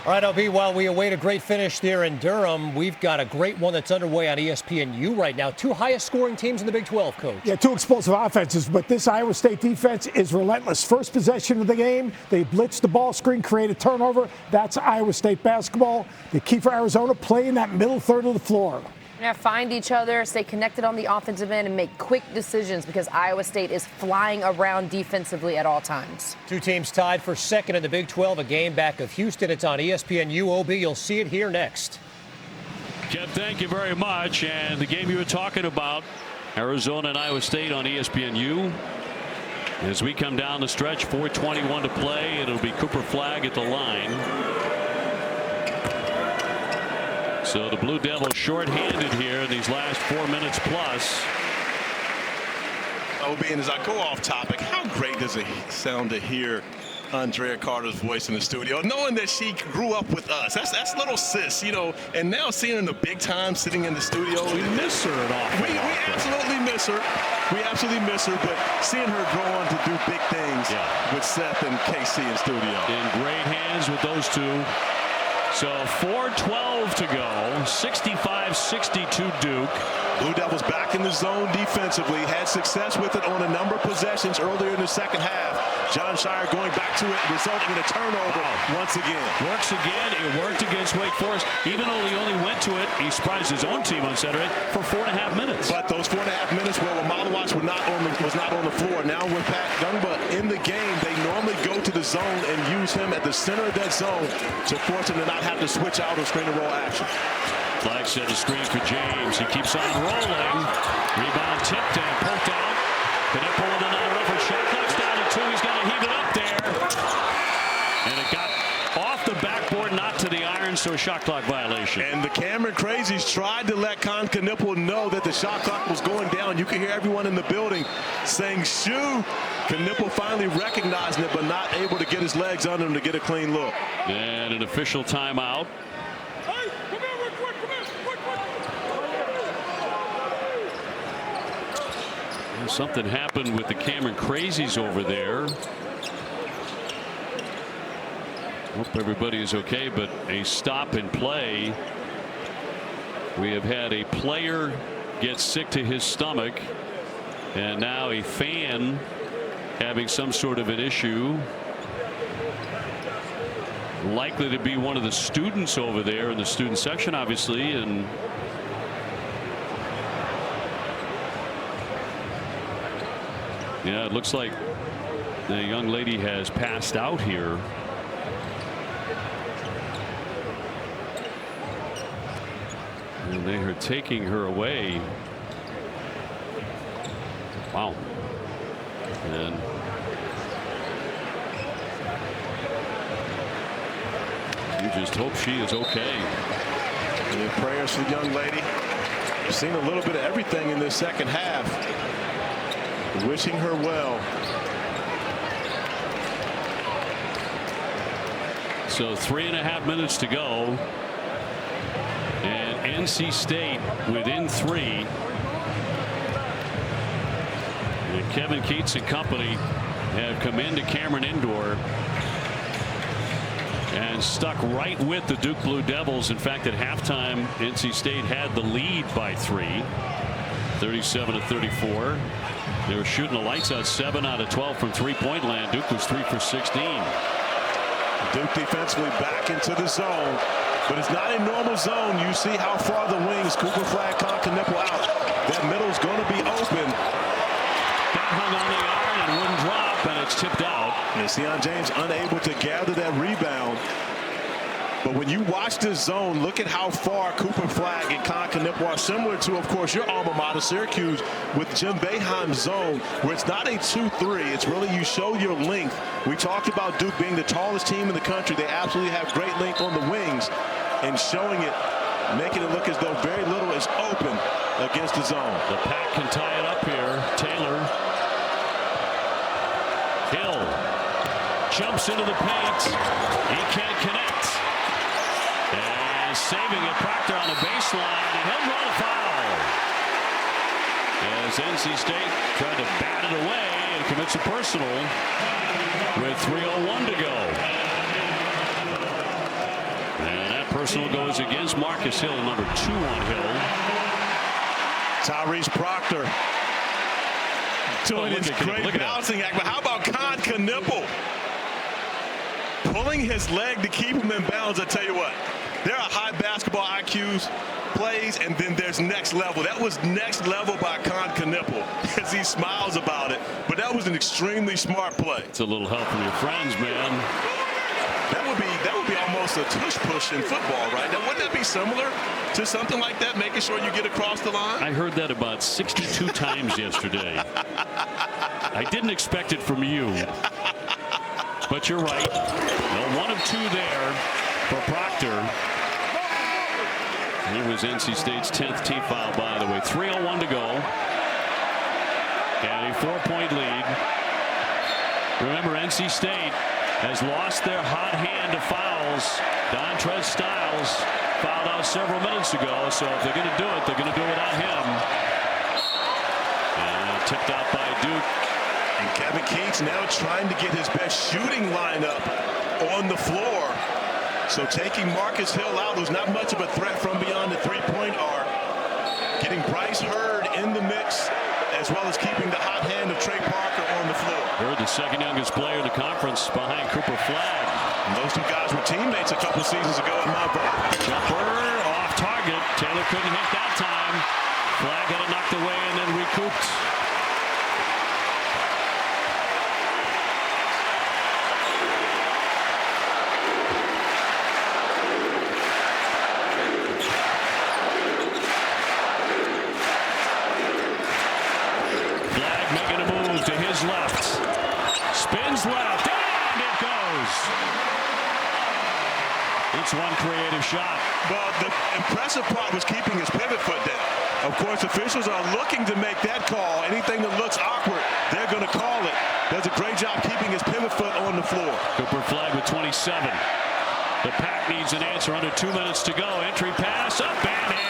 All right, LB, while we await a great finish there in Durham, we've got a great one that's underway on ESPNU right now. Two highest scoring teams in the Big 12, Coach. Yeah, two explosive offenses, but this Iowa State defense is relentless. First possession of the game, they blitz the ball screen, create a turnover. That's Iowa State basketball. The key for Arizona, play in that middle third of the floor. Yeah, find each other, stay connected on the offensive end, and make quick decisions because Iowa State is flying around defensively at all times. Two teams tied for second in the Big 12, a game back of Houston. It's on ESPNU. OB, you'll see it here next. Kev, thank you very much. And the game you were talking about, Arizona and Iowa State on ESPNU. As we come down the stretch, 4:21 to play. It'll be Cooper Flagg at the line. So the Blue Devils shorthanded here in these last 4 minutes plus. OB, and as I go off topic, how great does it sound to hear Andrea Carter's voice in the studio, knowing that she grew up with us? That's little sis, you know, and now seeing her in the big time sitting in the studio. We miss her an awful lot. We absolutely miss her. We absolutely miss her, but seeing her grow on to do big things with Seth and KC in studio. In great hands with those two. So 4:12 to go, 65-62 Duke. Blue Devils back in the zone defensively, had success with it on a number of possessions earlier in the second half. Jon Scheyer going back to it, resulting in a turnover once again. Works again. It worked against Wake Forest. Even though he only went to it, he surprised his own team on Saturday for 4.5 minutes. But those 4.5 minutes where Malawach was not on the floor. Now with Pat Gungba in the game, they normally go to the zone and use him at the center of that zone to force him to not have to switch out on screen and roll action. Flagg set a screen for James. He keeps on rolling. Rebound tipped and poked out. Knipple with another effort. Shot clock's down to 2. He's got to heave it up there. And it got off the backboard, not to the iron, so a shot clock violation. And the Cameron Crazies tried to let Con Knipple know that the shot clock was going down. You could hear everyone in the building saying, shoo. Knipple finally recognizing it, but not able to get his legs under him to get a clean look. And an official timeout. Something happened with the Cameron Crazies over there. Hope everybody is okay, but a stop and play We have had a player get sick to his stomach, and now a fan having some sort of an issue. Likely to be one of the students over there in the student section, obviously, and yeah, it looks like the young lady has passed out here. And they are taking her away. Wow. And you just hope she is okay. And prayers for the young lady. We've seen a little bit of everything in this second half. Wishing her well. So 3.5 minutes to go. And NC State within 3. And Kevin Keats and company have come into Cameron Indoor and stuck right with the Duke Blue Devils. In fact, at halftime, NC State had the lead by 3, 37-34. They were shooting the lights out 7 out of 12 from three-point land. Duke was 3 for 16. Duke defensively back into the zone, but it's not a normal zone. You see how far the wings, Cooper Flag, Conklin-Nipple out. That middle's going to be open. Got hung on the iron and wouldn't drop, and it's tipped out. And Sion James unable to gather that rebound. But when you watch this zone, look at how far Cooper Flag and Conklin-Nipple are, similar to, of course, your alma mater, Syracuse, with Jim Boeheim's zone, where it's not a 2-3. It's really you show your length. We talked about Duke being the tallest team in the country. They absolutely have great length on the wings, and showing it, making it look as though very little is open against the zone. The Pack can tie it up here. Taylor. Hill jumps into the paint. He can't connect. And saving it, Proctor on the baseline, and he'll draw the foul. As NC State tried to bat it away and commits a personal with 3:01 to go. And that personal goes against Marcus Hill, number 2 on Hill. Tyrese Proctor doing his great bouncing act. But how about Conklin-Nipple pulling his leg to keep him in bounds? I tell you what, there are high basketball IQs plays, and then there's next level. That was next level by Conklin-Nipple as he smiles about it. But that was an extremely smart play. It's a little help from your friends, man. That would be almost a tush push in football, right? Now, wouldn't that be similar to something like that, making sure you get across the line? I heard that about 62 times yesterday. I didn't expect it from you. But you're right. No, 1 of 2 there for Proctor. And it was NC State's 10th team foul, by the way. 3:01 to go. And a 4-point lead. Remember, NC State has lost their hot hand to fouls. Dontrez Styles fouled out several minutes ago, so if they're going to do it, they're going to do it without him. And tipped out by Duke. And Kevin Keats now trying to get his best shooting lineup on the floor. So taking Marcus Hill out, who's not much of a threat from beyond the three-point arc. Getting Bryce Hurd in the mix, as well as keeping the hot hand of Trey Parker on the floor. Hurd, the second youngest player in the conference behind Cooper Flag. And those 2 guys were teammates a couple seasons ago in Mount Vernon. Jumper off target. Taylor couldn't hit that time. Flag got it knocked away and then recouped. To his left, spins left, and it goes. It's one creative shot. Well, the impressive part was keeping his pivot foot down. Of course, officials are looking to make that call. Anything that looks awkward, they're going to call it. Does a great job keeping his pivot foot on the floor. Cooper Flag with 27. The Pack needs an answer under 2 minutes to go. Entry pass up and in.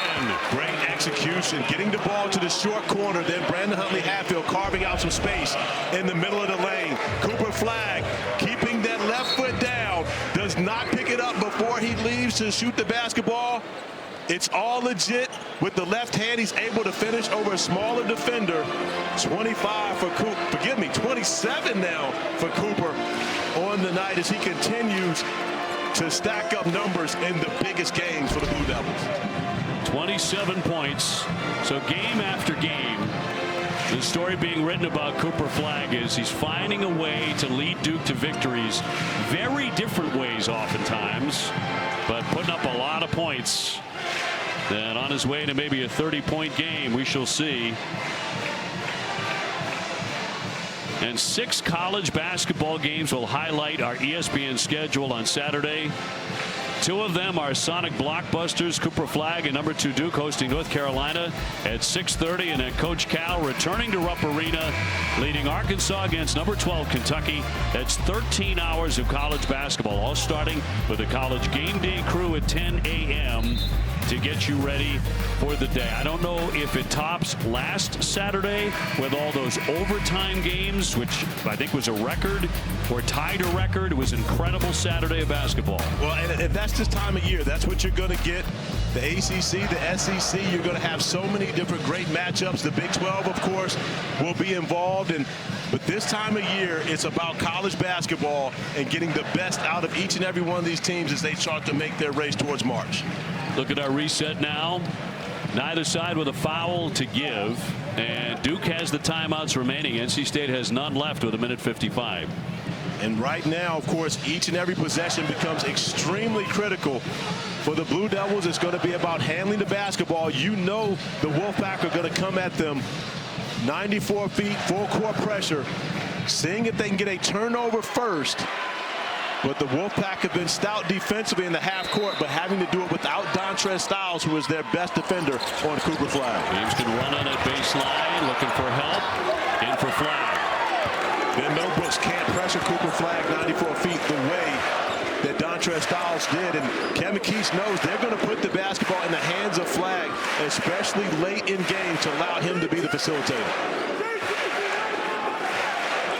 Great execution, getting the ball to the short corner. Then Brandon Huntley-Hatfield carving out some space in the middle of the lane. Cooper Flag keeping that left foot down. Does not pick it up before he leaves to shoot the basketball. It's all legit. With the left hand, he's able to finish over a smaller defender. 25 for Cooper. Forgive me, 27 now for Cooper on the night as he continues to stack up numbers in the biggest games for the Blue Devils. 27 points. So game after game, the story being written about Cooper Flagg is he's finding a way to lead Duke to victories. Very different ways oftentimes, but putting up a lot of points. And on his way to maybe a 30-point game, we shall see. And 6 college basketball games will highlight our ESPN schedule on Saturday. 2 of them are Sonic blockbusters. Cooper Flagg and number 2 Duke hosting North Carolina at 6:30, and then Coach Cal returning to Rupp Arena, leading Arkansas against number 12 Kentucky. That's 13 hours of college basketball, all starting with the college game day crew at 10 a.m. to get you ready for the day. I don't know if it tops last Saturday with all those overtime games, which I think was a record, or tied a record. It was incredible Saturday of basketball. Well, and that's this time of year. That's what you're going to get. The ACC, the SEC, you're going to have so many different great matchups. The Big 12, of course, will be involved. But this time of year, it's about college basketball and getting the best out of each and every one of these teams as they start to make their race towards March. Look at our reset now. Neither side with a foul to give. And Duke has the timeouts remaining. NC State has none left with 1:55. And right now, of course, each and every possession becomes extremely critical. For the Blue Devils, it's going to be about handling the basketball. You know the Wolfpack are going to come at them 94 feet, full court pressure, seeing if they can get a turnover first. But the Wolfpack have been stout defensively in the half court, but having to do it without Dontrez Styles, who is their best defender on Cooper Flagg. James can run on that baseline, looking for help. In for Flagg. Ben Middlebrooks can't pressure Cooper Flagg 94 feet the way that Dontrez Styles did. And Kevin Keats knows they're going to put the basketball in the hands of Flagg, especially late in games, to allow him to be the facilitator.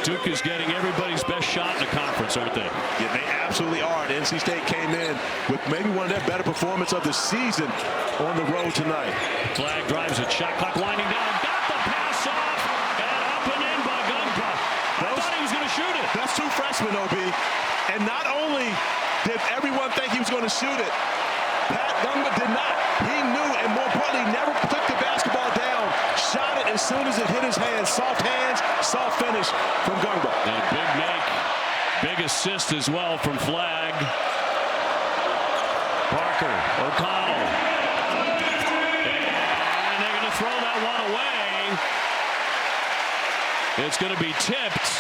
Duke is getting everybody's best shot in the conference, aren't they? Yeah, they absolutely are. And NC State came in with maybe one of their better performances of the season on the road tonight. Flagg drives it, shot clock winding down, got the pass off, and up and in by Gungpa. I thought he was going to shoot it. That's 2 freshmen, OB. And not only did everyone think he was going to shoot it, Pat Gungpa did not. He knew, and more importantly, never took the basketball down. Shot it as soon as it hit his hands. Soft hands, soft finish from Gungpa. And big make, big assist as well from Flagg. Parker, O'Connell. And they're going to throw that one away. It's going to be tipped.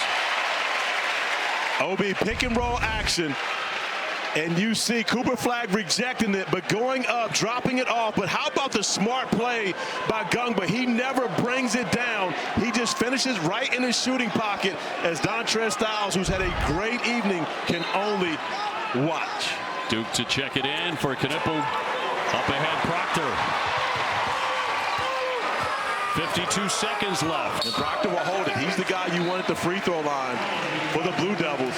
OB pick and roll action. And you see Cooper Flagg rejecting it, but going up, dropping it off. But how about the smart play by Gungpa? He never brings it down. He just finishes right in his shooting pocket as Dontrez Styles, who's had a great evening, can only watch. Duke to check it in for Knipple. Up ahead, Proctor. 52 seconds left. And Proctor will hold it. He's the guy you want at the free throw line for the Blue Devils.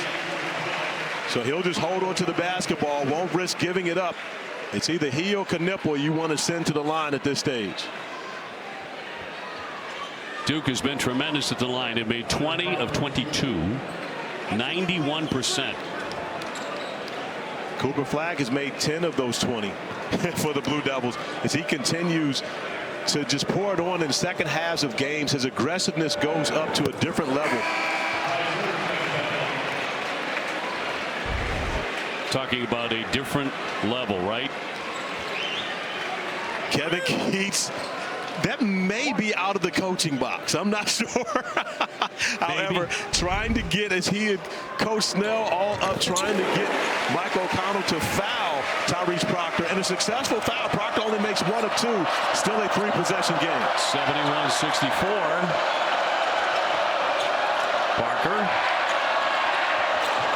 So he'll just hold on to the basketball, won't risk giving it up. It's either he or Knipple you want to send to the line at this stage. Duke has been tremendous at the line. It made 20 of 22, 91%. Cooper Flagg has made 10 of those 20 for the Blue Devils as he continues to just pour it on in second halves of games. His aggressiveness goes up to a different level. Talking about a different level, right? Kevin Keats, that may be out of the coaching box. I'm not sure. However, trying to get, as he and Coach Snell all up, trying to get Mike O'Connell to foul Tyrese Proctor. And a successful foul. Proctor only makes 1 of 2. Still a 3-possession game. 71-64. Parker.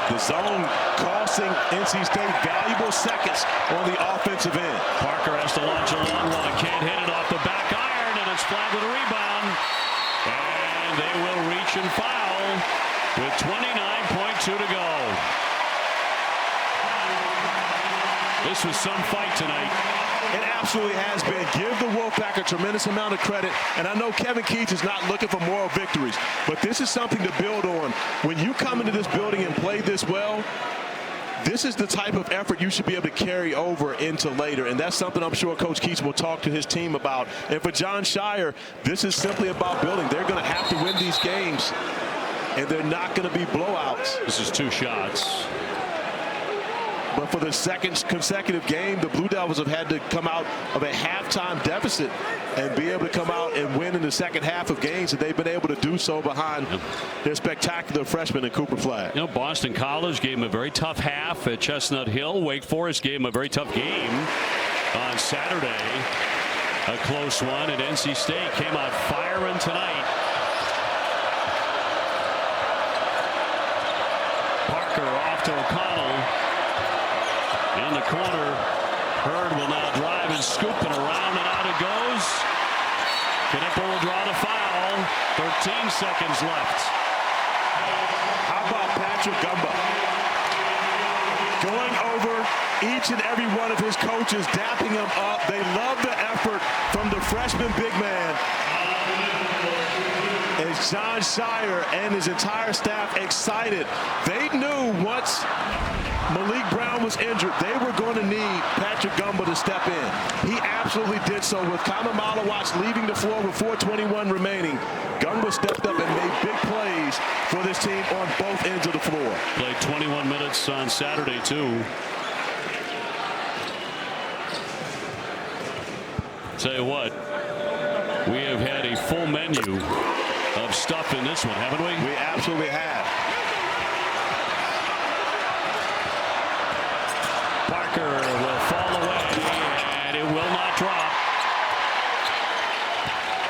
The zone costing NC State valuable seconds on the offensive end. Parker has to launch a long one. Can't hit it off the back iron, and it's Flagg with a rebound. And they will reach and foul with 29.2 to go. This was some fight tonight. It absolutely has been. Give the Wolfpack a tremendous amount of credit. And I know Kevin Keats is not looking for moral victories, but this is something to build on. When you come into this building and play this well, this is the type of effort you should be able to carry over into later. And that's something I'm sure Coach Keats will talk to his team about. And for Jon Scheyer, this is simply about building. They're going to have to win these games, and they're not going to be blowouts. This is 2 shots. But for the second consecutive game, the Blue Devils have had to come out of a halftime deficit and be able to come out and win in the second half of games, and they've been able to do so behind their spectacular freshman in Cooper Flagg. You know, Boston College gave him a very tough half at Chestnut Hill. Wake Forest gave him a very tough game on Saturday. A close one, and NC State came out firing tonight. Parker off to O'Connell. In the corner, Hurd will now drive and scoop it around, and out it goes. Knipper will draw the foul. 13 seconds left. How about Patrick Gumba going over each and every one of his coaches, dapping them up. They love the effort from the freshman big man. As Jon Scheyer and his entire staff excited, they knew once Malik Brown was injured, they were going to need Patrick Gumba to step in. He absolutely did so with Kama Malawatch leaving the floor with 4:21 remaining. Gumba stepped up and made big plays for this team on both ends of the floor. Played 21 minutes on Saturday, too. Tell you what, we have had a full menu of stuff in this one, haven't we? We absolutely have. Parker will fall away, and it will not drop.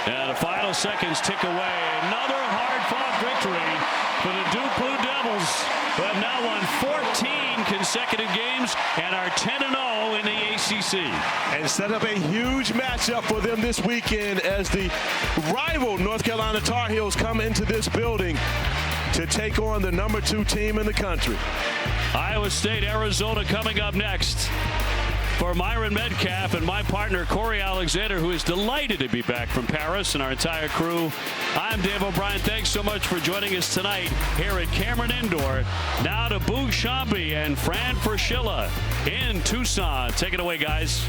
And the final seconds tick away. Another hard-fought victory for the Duke Blue Devils, who have now won 14 consecutive games and are 10-0 in the ACC. And set up a huge matchup for them this weekend as the rival North Carolina Tar Heels come into this building to take on the #2 team in the country. Iowa State, Arizona coming up next. For Myron Metcalf and my partner Corey Alexander, who is delighted to be back from Paris, and our entire crew, I'm Dave O'Brien. Thanks so much for joining us tonight here at Cameron Indoor. Now to Boo Shambi and Fran Fraschilla in Tucson. Take it away, guys.